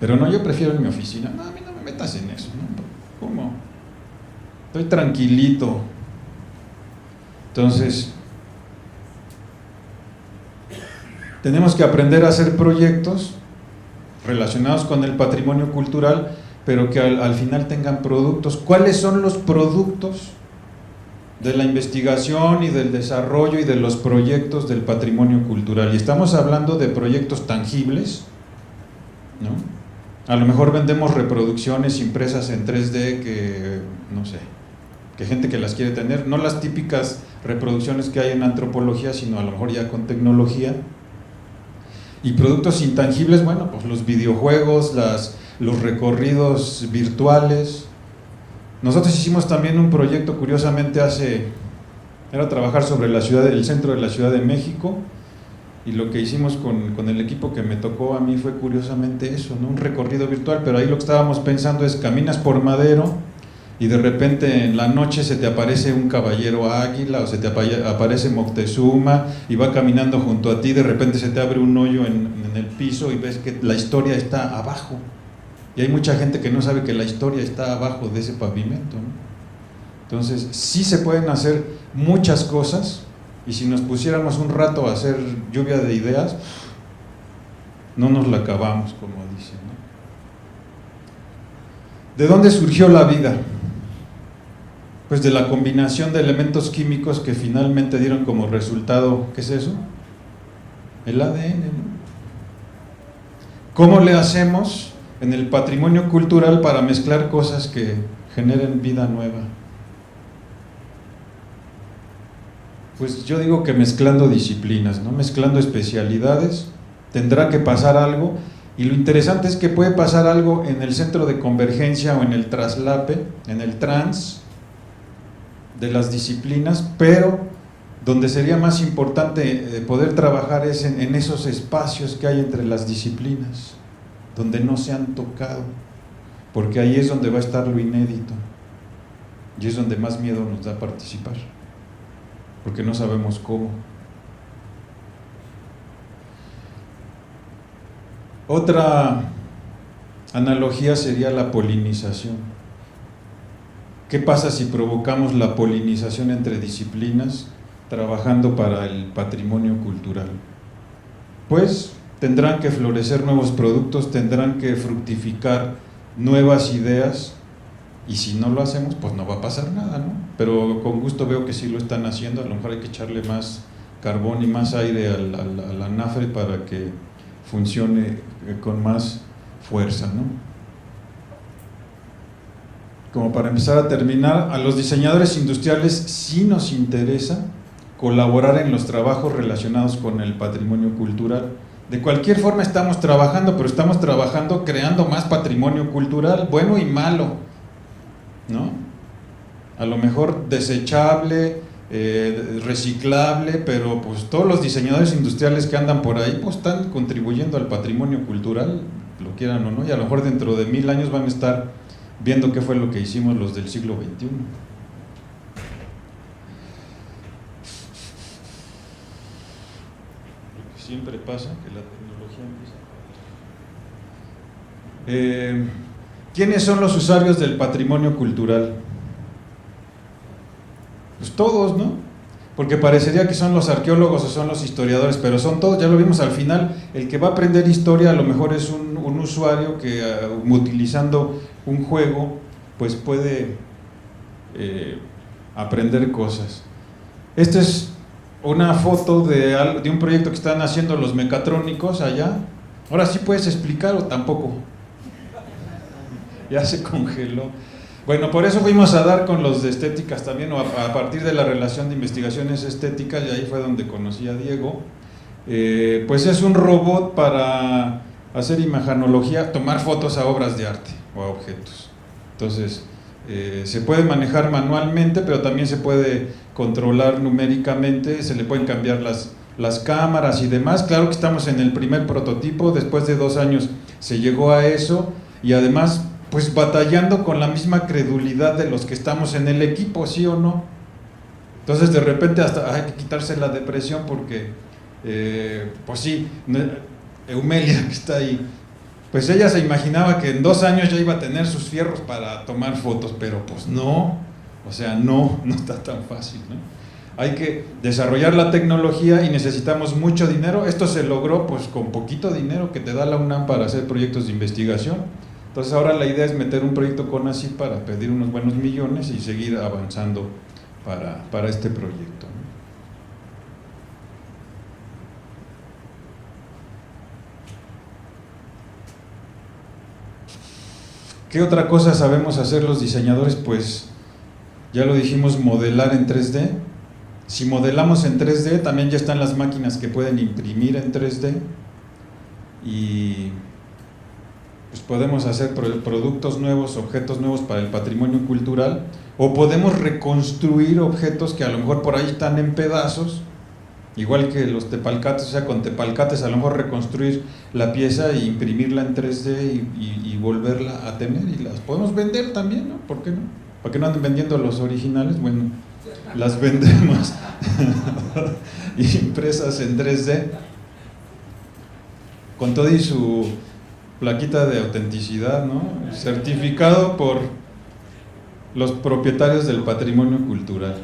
Pero no, yo prefiero en mi oficina. No, a mí no me metas en eso, ¿no? ¿Cómo? Estoy tranquilito. Entonces, tenemos que aprender a hacer proyectos relacionados con el patrimonio cultural, pero que al final tengan productos. ¿Cuáles son los productos de la investigación y del desarrollo y de los proyectos del patrimonio cultural? Y estamos hablando de proyectos tangibles, ¿no? A lo mejor vendemos reproducciones impresas en 3D que, no sé, que gente que las quiere tener, no las típicas reproducciones que hay en antropología, sino a lo mejor ya con tecnología. Y productos intangibles, bueno, pues los videojuegos, los recorridos virtuales. Nosotros hicimos también un proyecto, curiosamente, era trabajar sobre el centro de la Ciudad de México, y lo que hicimos con el equipo que me tocó a mí fue curiosamente eso, ¿no? Un recorrido virtual, pero ahí lo que estábamos pensando es: caminas por Madero y de repente en la noche se te aparece un caballero águila, o se te aparece Moctezuma y va caminando junto a ti, de repente se te abre un hoyo en el piso y ves que la historia está abajo. Y hay mucha gente que no sabe que la historia está abajo de ese pavimento, ¿no? Entonces, sí se pueden hacer muchas cosas, y si nos pusiéramos un rato a hacer lluvia de ideas, no nos la acabamos, como dicen, ¿no? ¿De dónde surgió la vida? Pues de la combinación de elementos químicos que finalmente dieron como resultado, ¿qué es eso? El ADN, ¿no? ¿Cómo le hacemos en el patrimonio cultural para mezclar cosas que generen vida nueva? Pues yo digo que mezclando disciplinas, ¿no? Mezclando especialidades. Tendrá que pasar algo, y lo interesante es que puede pasar algo en el centro de convergencia o en el traslape, en el trans de las disciplinas, pero donde sería más importante poder trabajar es en esos espacios que hay entre las disciplinas, donde no se han tocado, porque ahí es donde va a estar lo inédito, y es donde más miedo nos da participar, porque no sabemos cómo. Otra analogía sería la polinización. ¿Qué pasa si provocamos la polinización entre disciplinas trabajando para el patrimonio cultural? Pues tendrán que florecer nuevos productos, tendrán que fructificar nuevas ideas, y si no lo hacemos, pues no va a pasar nada, ¿no? Pero con gusto veo que sí lo están haciendo. A lo mejor hay que echarle más carbón y más aire al anafre para que funcione con más fuerza, ¿no? Como para empezar a terminar, a los diseñadores industriales sí nos interesa colaborar en los trabajos relacionados con el patrimonio cultural. De cualquier forma estamos trabajando, pero estamos trabajando creando más patrimonio cultural, bueno y malo, ¿no? A lo mejor desechable, reciclable, pero pues todos los diseñadores industriales que andan por ahí pues están contribuyendo al patrimonio cultural, lo quieran o no, y a lo mejor dentro de 1000 años van a estar viendo qué fue lo que hicimos los del siglo XXI. Lo que siempre pasa, que la tecnología empieza. ¿Quiénes son los usuarios del patrimonio cultural? Pues todos, ¿no? Porque parecería que son los arqueólogos o son los historiadores, pero son todos. Ya lo vimos al final, el que va a aprender historia a lo mejor es un usuario que utilizando un juego pues puede aprender cosas. Esta es una foto de un proyecto que están haciendo los mecatrónicos allá. Ahora sí puedes explicar o tampoco. Ya se congeló. Bueno, por eso fuimos a dar con los de estéticas también, o a partir de la relación de investigaciones estéticas, y ahí fue donde conocí a Diego. Pues es un robot para hacer imagenología, tomar fotos a obras de arte o a objetos. Entonces, se puede manejar manualmente, pero también se puede controlar numéricamente, se le pueden cambiar las cámaras y demás. Claro que estamos en el primer prototipo, después de 2 años se llegó a eso, y además pues batallando con la misma credulidad de los que estamos en el equipo, ¿sí o no? Entonces de repente hasta hay que quitarse la depresión porque, pues sí, Eumelia que está ahí, pues ella se imaginaba que en 2 años ya iba a tener sus fierros para tomar fotos, pero pues no, o sea, no está tan fácil, ¿no? Hay que desarrollar la tecnología y necesitamos mucho dinero. Esto se logró pues con poquito dinero que te da la UNAM para hacer proyectos de investigación. Entonces ahora la idea es meter un proyecto con CONACYT para pedir unos buenos millones y seguir avanzando para este proyecto, ¿no? ¿Qué otra cosa sabemos hacer los diseñadores? Pues ya lo dijimos, modelar en 3D. Si modelamos en 3D, también ya están las máquinas que pueden imprimir en 3D y pues podemos hacer productos nuevos, objetos nuevos para el patrimonio cultural, o podemos reconstruir objetos que a lo mejor por ahí están en pedazos, igual que los tepalcates, o sea, con tepalcates a lo mejor reconstruir la pieza e imprimirla en 3D y volverla a tener, y las podemos vender también, ¿no? ¿Por qué no? ¿Para qué no anden vendiendo los originales? Bueno, las vendemos impresas en 3D con todo y su plaquita de autenticidad, ¿no? Certificado por los propietarios del patrimonio cultural.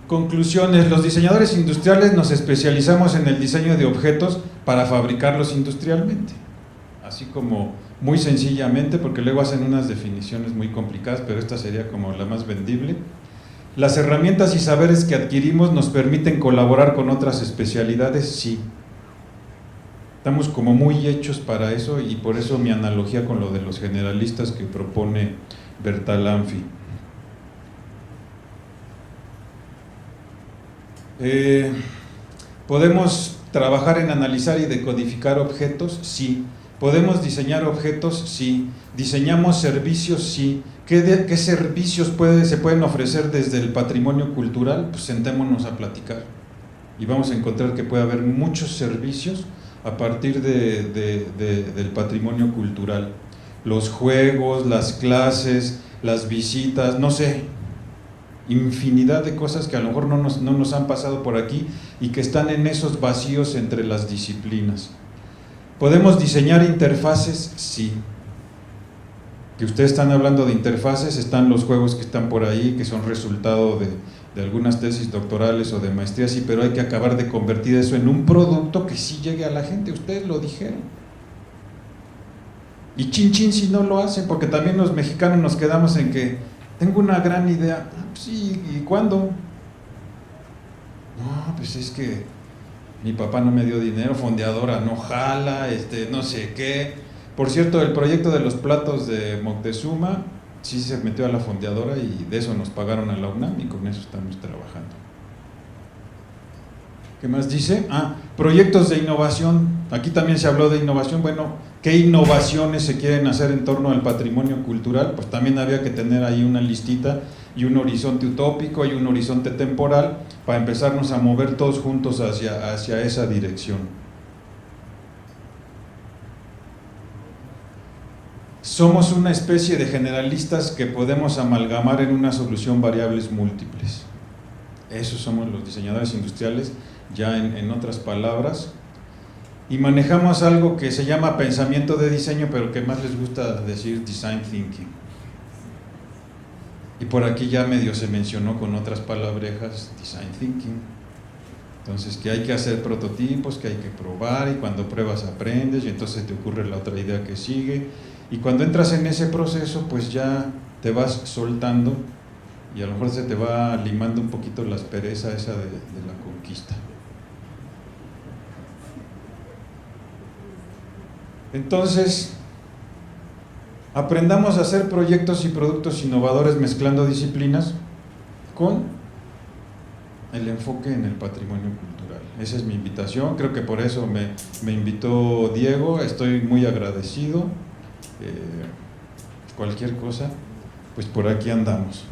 Conclusiones: los diseñadores industriales nos especializamos en el diseño de objetos para fabricarlos industrialmente, así como muy sencillamente, porque luego hacen unas definiciones muy complicadas, pero esta sería como la más vendible. Las herramientas y saberes que adquirimos nos permiten colaborar con otras especialidades, sí. Estamos como muy hechos para eso, y por eso mi analogía con lo de los generalistas que propone Bertalanffy. ¿Podemos trabajar en analizar y decodificar objetos? Sí. ¿Podemos diseñar objetos? Sí. ¿Diseñamos servicios? Sí. ¿Qué servicios se pueden ofrecer desde el patrimonio cultural? Pues sentémonos a platicar y vamos a encontrar que puede haber muchos servicios a partir del patrimonio cultural. Los juegos, las clases, las visitas, no sé, infinidad de cosas que a lo mejor no nos han pasado por aquí y que están en esos vacíos entre las disciplinas. ¿Podemos diseñar interfaces? Sí. Que ustedes están hablando de interfaces, están los juegos que están por ahí, que son resultado de algunas tesis doctorales o de maestrías, sí, pero hay que acabar de convertir eso en un producto que sí llegue a la gente, ustedes lo dijeron. Y chin chin si no lo hacen, porque también los mexicanos nos quedamos en que tengo una gran idea. Sí, ¿y cuándo? No, pues es que mi papá no me dio dinero, fondeadora no jala, no sé qué. Por cierto, el proyecto de los platos de Moctezuma sí se metió a la fondeadora y de eso nos pagaron a la UNAM y con eso estamos trabajando. ¿Qué más dice? Proyectos de innovación. Aquí también se habló de innovación. Bueno, ¿qué innovaciones se quieren hacer en torno al patrimonio cultural? Pues también había que tener ahí una listita y un horizonte utópico y un horizonte temporal para empezarnos a mover todos juntos hacia esa dirección. Somos una especie de generalistas que podemos amalgamar en una solución variables múltiples. Esos somos los diseñadores industriales, ya en otras palabras. Y manejamos algo que se llama pensamiento de diseño, pero que más les gusta decir design thinking. Y por aquí ya medio se mencionó con otras palabrejas design thinking. Entonces, que hay que hacer prototipos, que hay que probar, y cuando pruebas aprendes, y entonces te ocurre la otra idea que sigue. Y cuando entras en ese proceso, pues ya te vas soltando y a lo mejor se te va limando un poquito la aspereza esa de la conquista. Entonces, aprendamos a hacer proyectos y productos innovadores mezclando disciplinas con el enfoque en el patrimonio cultural. Esa es mi invitación, creo que por eso me invitó Diego, estoy muy agradecido. Cualquier cosa, pues por aquí andamos.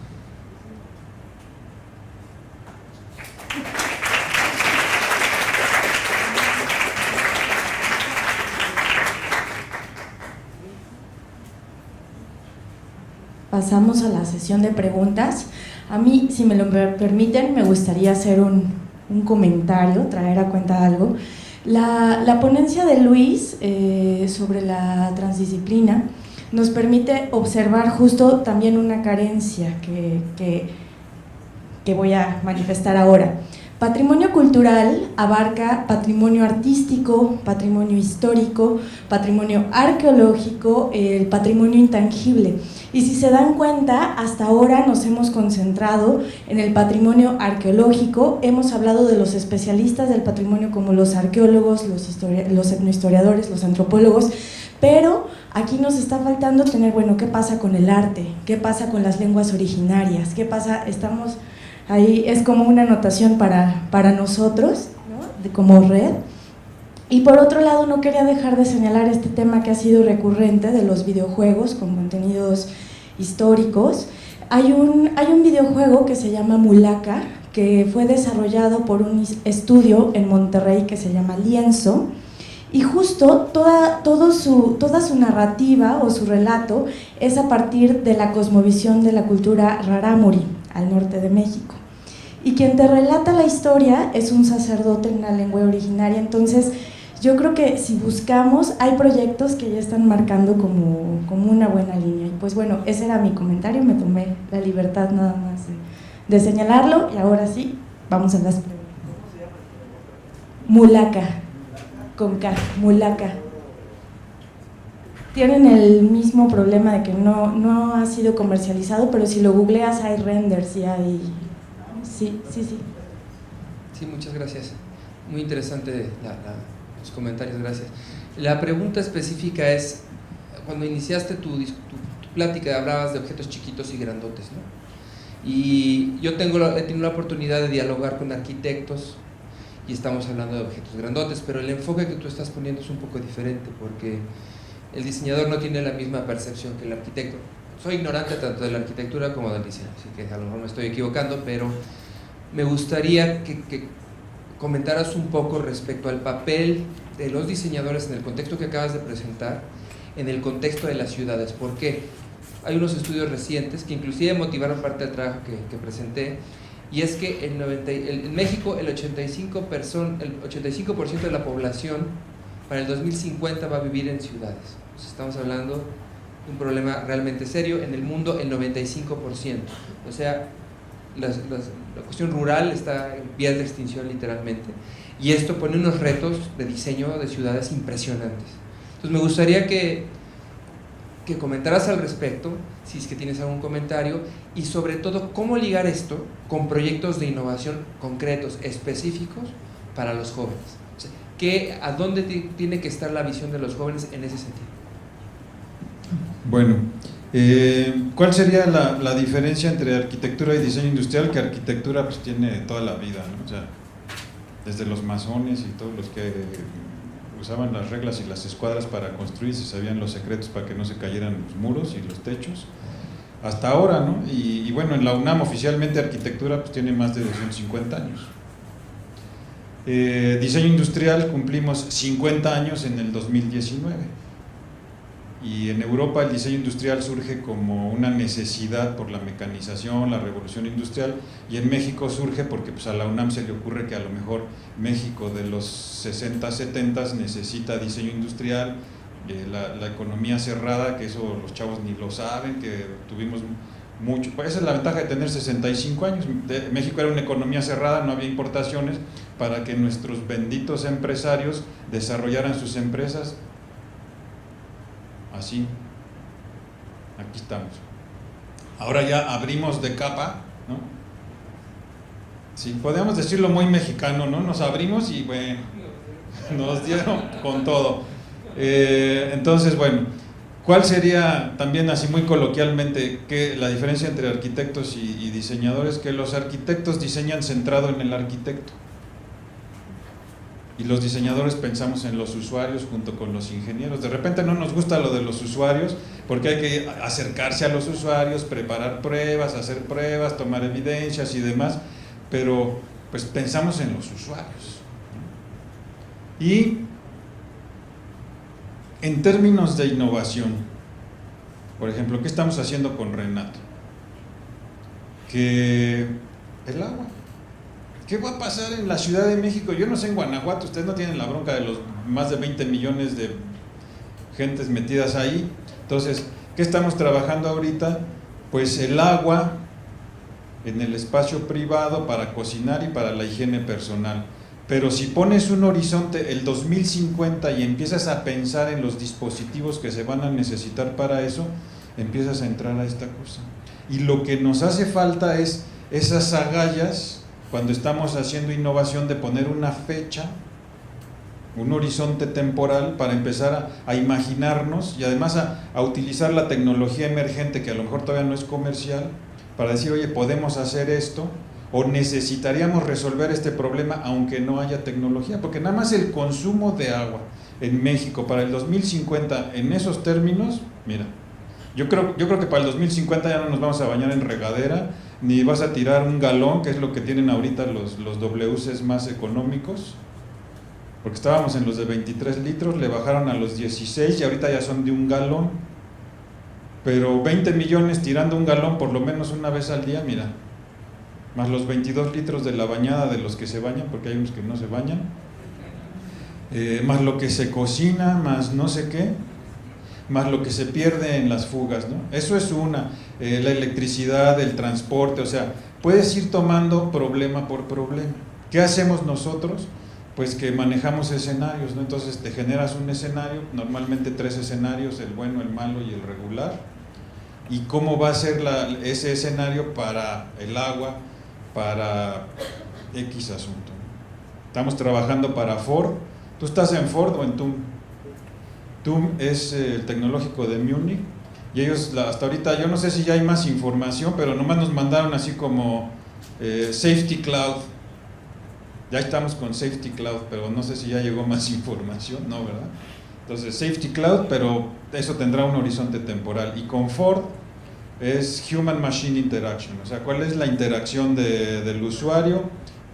Pasamos a la sesión de preguntas. A mí, si me lo permiten, me gustaría hacer un un comentario, traer a cuenta algo. La ponencia de Luis sobre la transdisciplina nos permite observar justo también una carencia que voy a manifestar ahora. Patrimonio cultural abarca patrimonio artístico, patrimonio histórico, patrimonio arqueológico, el patrimonio intangible. Y si se dan cuenta, hasta ahora nos hemos concentrado en el patrimonio arqueológico, hemos hablado de los especialistas del patrimonio como los arqueólogos, los etnohistoriadores, los antropólogos, pero aquí nos está faltando tener, bueno, ¿qué pasa con el arte? ¿Qué pasa con las lenguas originarias? ¿Qué pasa? Estamos ahí, es como una anotación para nosotros, ¿no? Como red. Y por otro lado, no quería dejar de señalar este tema que ha sido recurrente de los videojuegos con contenidos históricos. Hay un videojuego que se llama Mulaka, que fue desarrollado por un estudio en Monterrey que se llama Lienzo, y justo toda su narrativa o su relato es a partir de la cosmovisión de la cultura rarámuri, al norte de México. Y quien te relata la historia es un sacerdote en una lengua originaria. Entonces, yo creo que si buscamos, hay proyectos que ya están marcando como una buena línea. Y pues bueno, ese era mi comentario, me tomé la libertad nada más de señalarlo, y ahora sí, vamos a las preguntas. ¿Cómo se llama? Mulaka, con K, Mulaka. Tienen el mismo problema de que no ha sido comercializado, pero si lo googleas hay renders y hay... Sí. Sí, muchas gracias. Muy interesante los comentarios, gracias. La pregunta específica es, cuando iniciaste tu plática hablabas de objetos chiquitos y grandotes, ¿no? Y yo he tenido la oportunidad de dialogar con arquitectos y estamos hablando de objetos grandotes, pero el enfoque que tú estás poniendo es un poco diferente, porque el diseñador no tiene la misma percepción que el arquitecto. Soy ignorante tanto de la arquitectura como del diseño, así que a lo mejor me estoy equivocando, pero me gustaría que comentaras un poco respecto al papel de los diseñadores en el contexto que acabas de presentar, en el contexto de las ciudades. ¿Por qué? Hay unos estudios recientes que inclusive motivaron parte del trabajo que presenté, y es que en México el 85% de la población para el 2050 va a vivir en ciudades. Entonces, estamos hablando de un problema realmente serio. En el mundo el 95%, o sea, la cuestión rural está en vías de extinción literalmente, y esto pone unos retos de diseño de ciudades impresionantes. Entonces me gustaría que comentaras al respecto, si es que tienes algún comentario, y sobre todo cómo ligar esto con proyectos de innovación concretos, específicos para los jóvenes. O sea, ¿a dónde tiene que estar la visión de los jóvenes en ese sentido? Bueno, ¿cuál sería la diferencia entre arquitectura y diseño industrial? Que arquitectura pues tiene toda la vida, ¿no? O sea, desde los masones y todos los que usaban las reglas y las escuadras para construir, se sabían los secretos para que no se cayeran los muros y los techos, hasta ahora, ¿no? Y bueno, en la UNAM oficialmente arquitectura pues tiene más de 250 años. Diseño industrial cumplimos 50 años en el 2019, y en Europa el diseño industrial surge como una necesidad por la mecanización, la revolución industrial, y en México surge porque pues a la UNAM se le ocurre que a lo mejor México de los 60, 70 necesita diseño industrial, la economía cerrada, que eso los chavos ni lo saben, que tuvimos mucho, pues esa es la ventaja de tener 65 años, México era una economía cerrada, no había importaciones, para que nuestros benditos empresarios desarrollaran sus empresas. Así, aquí estamos. Ahora ya abrimos de capa, ¿no? Sí, podríamos decirlo muy mexicano, ¿no? Nos abrimos y bueno, nos dieron con todo. Entonces, bueno, ¿cuál sería también así muy coloquialmente la diferencia entre arquitectos y diseñadores? Que los arquitectos diseñan centrado en el arquitecto, y los diseñadores pensamos en los usuarios junto con los ingenieros. De repente no nos gusta lo de los usuarios porque hay que acercarse a los usuarios, preparar pruebas, hacer pruebas, tomar evidencias y demás, pero pues pensamos en los usuarios. Y en términos de innovación, por ejemplo, ¿qué estamos haciendo con Renato? Que el agua. ¿Qué va a pasar en la Ciudad de México? Yo no sé en Guanajuato, ustedes no tienen la bronca de los más de 20 millones de gentes metidas ahí. Entonces, ¿qué estamos trabajando ahorita? Pues el agua en el espacio privado para cocinar y para la higiene personal. Pero si pones un horizonte, el 2050, y empiezas a pensar en los dispositivos que se van a necesitar para eso, empiezas a entrar a esta cosa. Y lo que nos hace falta es esas agallas, cuando estamos haciendo innovación, de poner una fecha, un horizonte temporal para empezar a imaginarnos y además a utilizar la tecnología emergente, que a lo mejor todavía no es comercial, para decir, oye, podemos hacer esto, o necesitaríamos resolver este problema aunque no haya tecnología, porque nada más el consumo de agua en México para el 2050 en esos términos, mira, yo creo que para el 2050 ya no nos vamos a bañar en regadera, ni vas a tirar un galón, que es lo que tienen ahorita los WCs más económicos, porque estábamos en los de 23 litros, le bajaron a los 16 y ahorita ya son de un galón, pero 20 millones tirando un galón por lo menos una vez al día, mira, más los 22 litros de la bañada de los que se bañan, porque hay unos que no se bañan, más lo que se cocina, más no sé qué, más lo que se pierde en las fugas, ¿no? Eso es la electricidad, el transporte, o sea, puedes ir tomando problema por problema. ¿Qué hacemos nosotros? Pues que manejamos escenarios, ¿no? Entonces te generas un escenario, normalmente 3 escenarios, el bueno, el malo y el regular, y cómo va a ser ese escenario para el agua, para X asunto. Estamos trabajando para Ford. ¿Tú estás en Ford o en TUM? TUM es el tecnológico de Múnich, y ellos hasta ahorita, yo no sé si ya hay más información, pero nomás nos mandaron así como Safety Cloud. Ya estamos con Safety Cloud, pero no sé si ya llegó más información, ¿no, verdad? Entonces, Safety Cloud, pero eso tendrá un horizonte temporal. Y con Ford es Human Machine Interaction, o sea, cuál es la interacción del usuario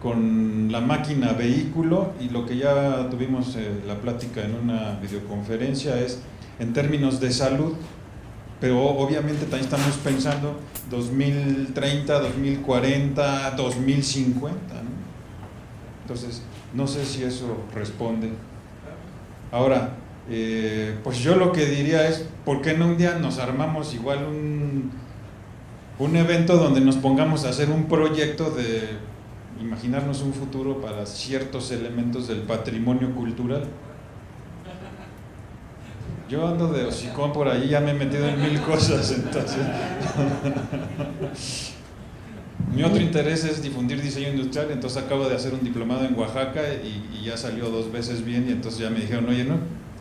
con la máquina vehículo, y lo que ya tuvimos la plática en una videoconferencia es en términos de salud, pero obviamente también estamos pensando 2030, 2040, 2050, ¿no? Entonces, no sé si eso responde. Ahora, pues yo lo que diría es, ¿por qué no un día nos armamos igual un evento donde nos pongamos a hacer un proyecto de imaginarnos un futuro para ciertos elementos del patrimonio cultural? Yo ando de hocicón por ahí, ya me he metido en 1000 cosas, entonces. Mi otro interés es difundir diseño industrial, entonces acabo de hacer un diplomado en Oaxaca y ya salió 2 veces bien, y entonces ya me dijeron, oye, no,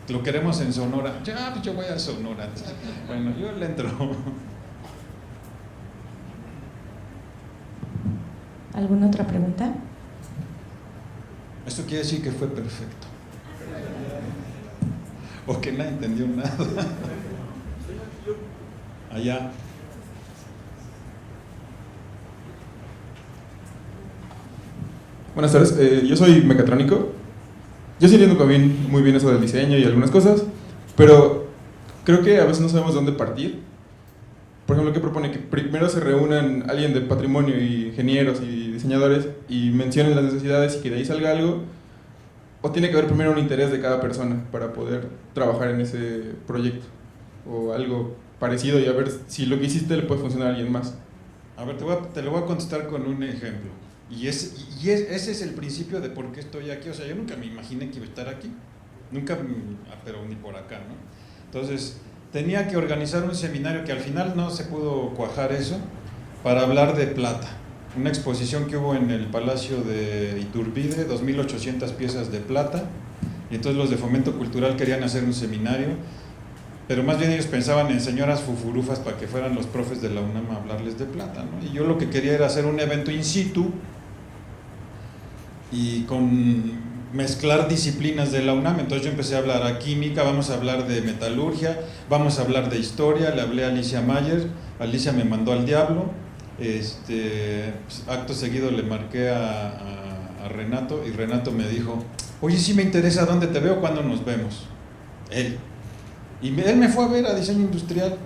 lo queremos en Sonora. Ya, pues yo voy a Sonora. Entonces, bueno, yo le entro. ¿Alguna otra pregunta? Esto quiere decir que fue perfecto. O que nadie entendió nada. Allá. Buenas tardes, yo soy mecatrónico. Yo sí entiendo también muy bien eso del diseño y algunas cosas, pero creo que a veces no sabemos de dónde partir. Por ejemplo, ¿qué propone? Que primero se reúnan alguien de patrimonio y ingenieros y diseñadores y mencionen las necesidades y que de ahí salga algo, o tiene que haber primero un interés de cada persona para poder trabajar en ese proyecto o algo parecido y a ver si lo que hiciste le puede funcionar a alguien más. A ver, te lo voy a contestar con un ejemplo. Ese es el principio de por qué estoy aquí. O sea, yo nunca me imaginé que iba a estar aquí. Nunca, pero ni por acá, ¿no? Entonces, tenía que organizar un seminario que al final no se pudo cuajar eso, para hablar de plata. Una exposición que hubo en el Palacio de Iturbide, 2.800 piezas de plata, y entonces los de Fomento Cultural querían hacer un seminario, pero más bien ellos pensaban en señoras fufurufas para que fueran los profes de la UNAM a hablarles de plata, ¿no? Y yo lo que quería era hacer un evento in situ y mezclar disciplinas de la UNAM. Entonces yo empecé a hablar a química, vamos a hablar de metalurgia, vamos a hablar de historia, le hablé a Alicia Mayer, Alicia me mandó al diablo, acto seguido le marqué a Renato, y Renato me dijo, oye, sí me interesa, ¿dónde te veo? ¿Cuándo nos vemos? Él me fue a ver a diseño industrial,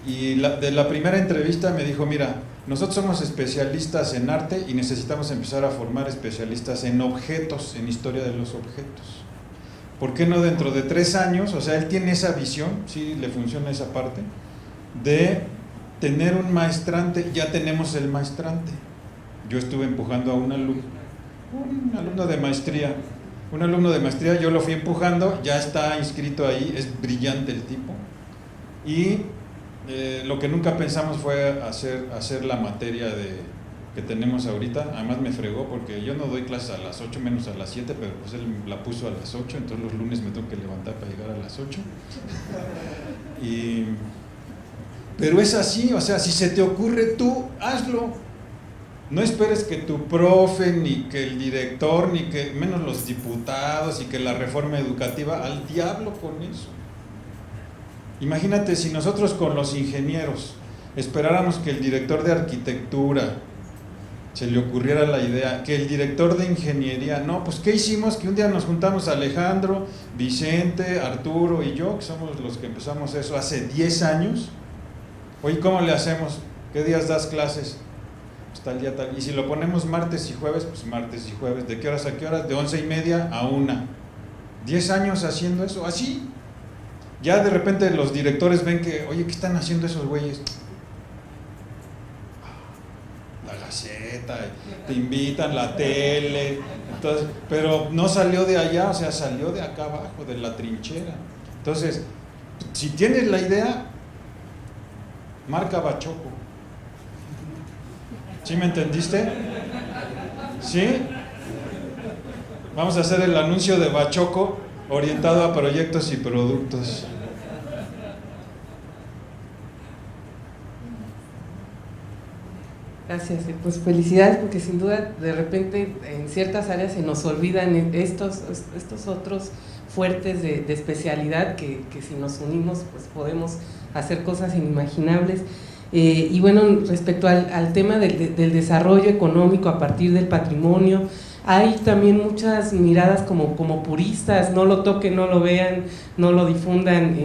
Y de la primera entrevista me dijo, mira, nosotros somos especialistas en arte y necesitamos empezar a formar especialistas en objetos, en historia de los objetos. ¿Por qué no dentro de 3 años? O sea, él tiene esa visión, sí le funciona esa parte, de tener un maestrante. Ya tenemos el maestrante. Yo estuve empujando a un alumno de maestría. Un alumno de maestría, yo lo fui empujando, ya está inscrito ahí, es brillante el tipo. Y lo que nunca pensamos fue hacer la materia que tenemos ahorita. Además me fregó porque yo no doy clases a las 8 menos a las 7, pero pues él la puso a las 8, entonces los lunes me tengo que levantar para llegar a las 8. Pero es así, o sea, si se te ocurre tú, hazlo. No esperes que tu profe, ni que el director, ni que menos los diputados, y que la reforma educativa, al diablo con eso. Imagínate si nosotros con los ingenieros esperáramos que el director de arquitectura se le ocurriera la idea, que el director de ingeniería, no, pues ¿qué hicimos? Que un día nos juntamos Alejandro, Vicente, Arturo y yo, que somos los que empezamos eso hace 10 años. Oye, ¿cómo le hacemos? ¿Qué días das clases? Pues tal día, tal. Y si lo ponemos martes y jueves, pues martes y jueves. ¿De qué horas a qué horas? De 11:30 a 1. 10 años haciendo eso, así. Ya de repente los directores ven que, oye, ¿qué están haciendo esos güeyes? La Gaceta, te invitan, la tele, entonces, pero no salió de allá, o sea, salió de acá abajo, de la trinchera. Entonces, si tienes la idea, marca Bachoco. ¿Sí me entendiste? ¿Sí? Vamos a hacer el anuncio de Bachoco orientado a proyectos y productos. Gracias, pues felicidades, porque sin duda de repente en ciertas áreas se nos olvidan estos otros fuertes de especialidad que si nos unimos pues podemos hacer cosas inimaginables. Y bueno, respecto al tema del desarrollo económico a partir del patrimonio, hay también muchas miradas como puristas, no lo toquen, no lo vean, no lo difundan,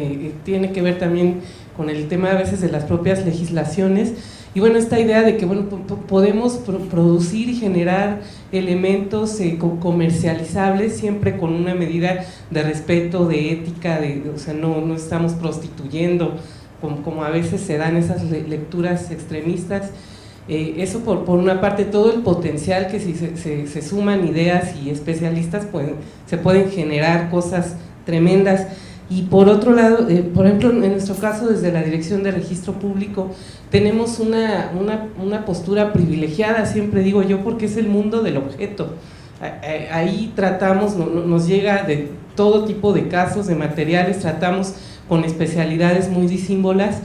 tiene que ver también con el tema a veces de las propias legislaciones. Y bueno, esta idea de que bueno, podemos producir y generar elementos comercializables siempre con una medida de respeto, de ética, o sea, no estamos prostituyendo, como a veces se dan esas lecturas extremistas. Eso por una parte, todo el potencial que si se suman ideas y especialistas se pueden generar cosas tremendas. Y por otro lado, por ejemplo, en nuestro caso desde la Dirección de Registro Público tenemos una postura privilegiada, siempre digo yo, porque es el mundo del objeto. Ahí tratamos, nos llega de todo tipo de casos, de materiales, tratamos con especialidades muy disímbolas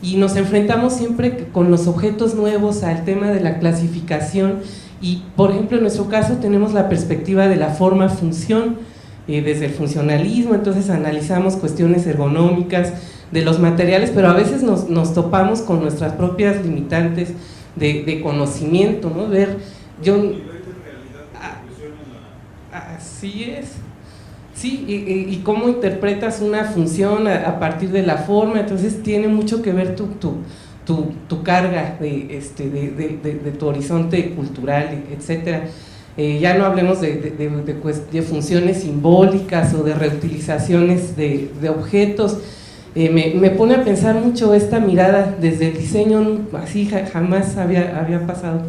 y nos enfrentamos siempre con los objetos nuevos al tema de la clasificación. Y por ejemplo en nuestro caso tenemos la perspectiva de la forma-función, desde el funcionalismo, entonces analizamos cuestiones ergonómicas de los materiales, pero a veces nos topamos con nuestras propias limitantes de conocimiento, ¿no? Así es. Sí, y cómo interpretas una función a partir de la forma, entonces tiene mucho que ver tu carga de tu horizonte cultural, etcétera. Ya no hablemos de funciones simbólicas o de reutilizaciones de objetos. Me pone a pensar mucho esta mirada desde el diseño, así jamás había pasado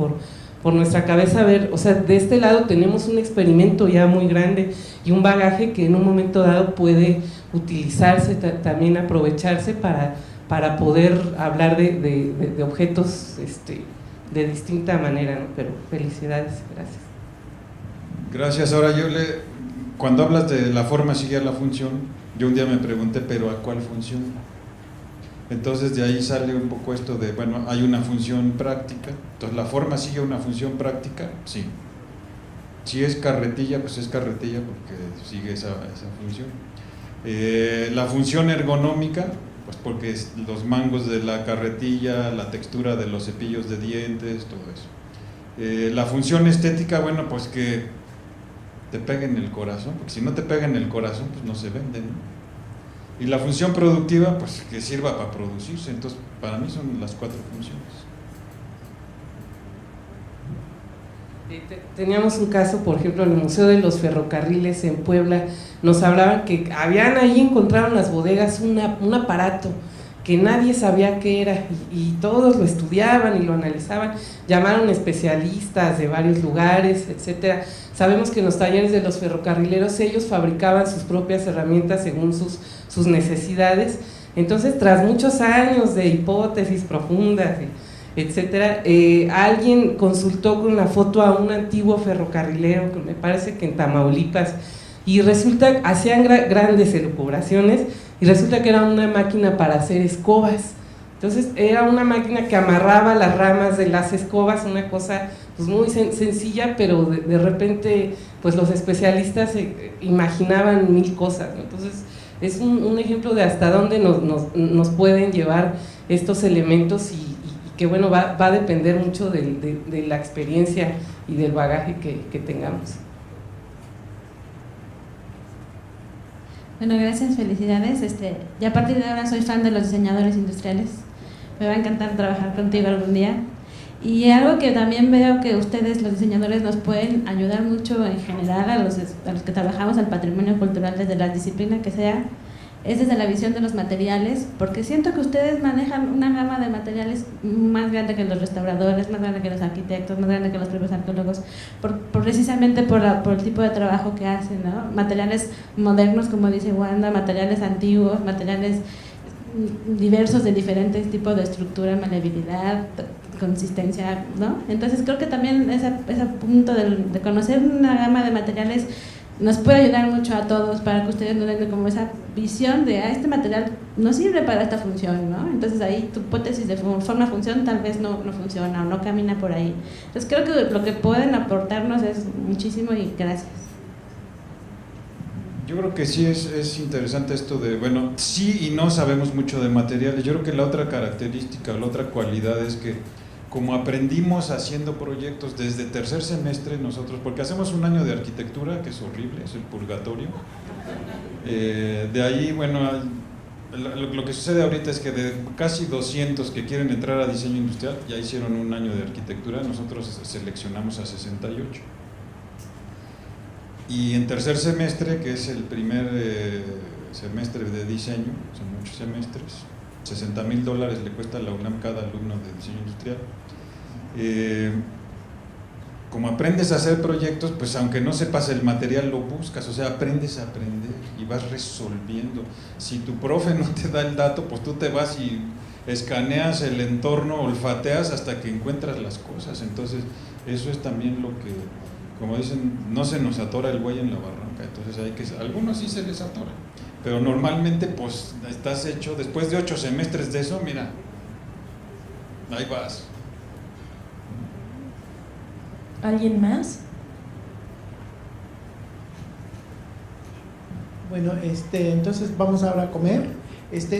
por nuestra cabeza ver, o sea, de este lado tenemos un experimento ya muy grande y un bagaje que en un momento dado puede utilizarse, también aprovecharse para poder hablar de objetos de distinta manera, ¿no? Pero felicidades, gracias. Gracias. Ahora cuando hablas de la forma sigue a la función, yo un día me pregunté, ¿pero a cuál función? Entonces de ahí sale un poco esto de, bueno, hay una función práctica, entonces la forma sigue una función práctica, sí. Si es carretilla, pues es carretilla porque sigue esa función. La función ergonómica, pues porque los mangos de la carretilla, la textura de los cepillos de dientes, todo eso. La función estética, bueno, pues que te pega en el corazón, porque si no te pega en el corazón, pues no se vende, ¿no? Y la función productiva, pues que sirva para producirse. Entonces, para mí son las 4 funciones. Teníamos un caso, por ejemplo, en el Museo de los Ferrocarriles en Puebla, nos hablaban que habían ahí, encontraron las bodegas un aparato que nadie sabía qué era y todos lo estudiaban y lo analizaban, llamaron especialistas de varios lugares, etcétera. Sabemos que en los talleres de los ferrocarrileros ellos fabricaban sus propias herramientas según sus necesidades. Entonces, tras muchos años de hipótesis profundas, etcétera, alguien consultó con la foto a un antiguo ferrocarrilero, que me parece que en Tamaulipas, y resulta, hacían grandes elucubraciones, y resulta que era una máquina para hacer escobas. Entonces era una máquina que amarraba las ramas de las escobas, una cosa pues muy sencilla, pero de repente pues los especialistas imaginaban mil cosas, ¿no? Entonces es un ejemplo de hasta dónde nos pueden llevar estos elementos y que bueno, va a depender mucho de la experiencia y del bagaje que tengamos. Bueno, gracias, felicidades. Ya a partir de ahora soy fan de los diseñadores industriales. Me va a encantar trabajar contigo algún día. Y algo que también veo que ustedes, los diseñadores, nos pueden ayudar mucho en general a los que trabajamos al patrimonio cultural desde la disciplina que sea, es desde la visión de los materiales, porque siento que ustedes manejan una gama de materiales más grande que los restauradores, más grande que los arquitectos, más grande que los propios arqueólogos, precisamente por el tipo de trabajo que hacen, ¿no? Materiales modernos, como dice Wanda, materiales antiguos, materiales diversos de diferentes tipos de estructura, maleabilidad, consistencia, ¿no? Entonces creo que también ese punto de conocer una gama de materiales nos puede ayudar mucho a todos para que ustedes no den como esa visión de este material no sirve para esta función, ¿no? Entonces ahí tu hipótesis de forma-función tal vez no funciona o no camina por ahí. Entonces creo que lo que pueden aportarnos es muchísimo y gracias. Yo creo que sí es interesante esto de, bueno, sí y no sabemos mucho de materiales. Yo creo que la otra característica, la otra cualidad es que como aprendimos haciendo proyectos desde tercer semestre nosotros, porque hacemos un año de arquitectura, que es horrible, es el purgatorio. De ahí, bueno, lo que sucede ahorita es que de casi 200 que quieren entrar a diseño industrial, ya hicieron un año de arquitectura, nosotros seleccionamos a 68. Y en tercer semestre, que es el primer semestre de diseño, son muchos semestres, $60,000 le cuesta a la UNAM cada alumno de diseño industrial. Como aprendes a hacer proyectos, pues aunque no sepas el material lo buscas, o sea, aprendes a aprender y vas resolviendo. Si tu profe no te da el dato, pues tú te vas y escaneas el entorno, olfateas hasta que encuentras las cosas. Entonces eso es también lo que, como dicen, no se nos atora el buey en la barranca. Entonces algunos sí se les atora, pero normalmente pues estás hecho, después de 8 semestres de eso, mira, ahí vas. ¿Alguien más? Bueno, entonces vamos ahora a comer.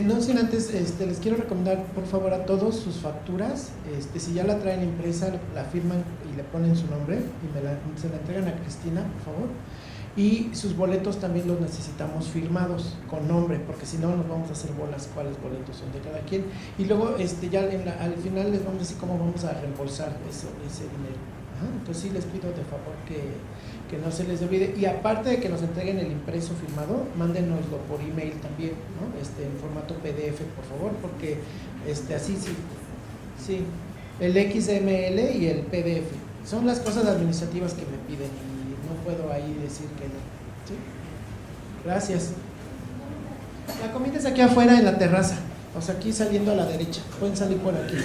No sin antes, les quiero recomendar por favor a todos sus facturas. Si ya la traen impresa, la firman y le ponen su nombre y se la entregan a Cristina, por favor. Y sus boletos también los necesitamos firmados con nombre, porque si no nos vamos a hacer bolas cuáles boletos son de cada quien. Y luego ya al final les vamos a decir cómo vamos a reembolsar ese dinero. Entonces sí les pido de favor que no se les olvide, y aparte de que nos entreguen el impreso firmado, mándenoslo por email también, ¿no? En formato PDF, por favor, porque así sí, el XML y el PDF son las cosas administrativas que me piden y no puedo ahí decir que no. ¿Sí? Gracias. La comida es aquí afuera en la terraza, o sea, aquí saliendo a la derecha, pueden salir por aquí.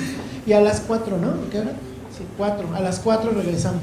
Y a las 4, ¿no? ¿Qué hora? Sí, 4. A las 4 regresamos.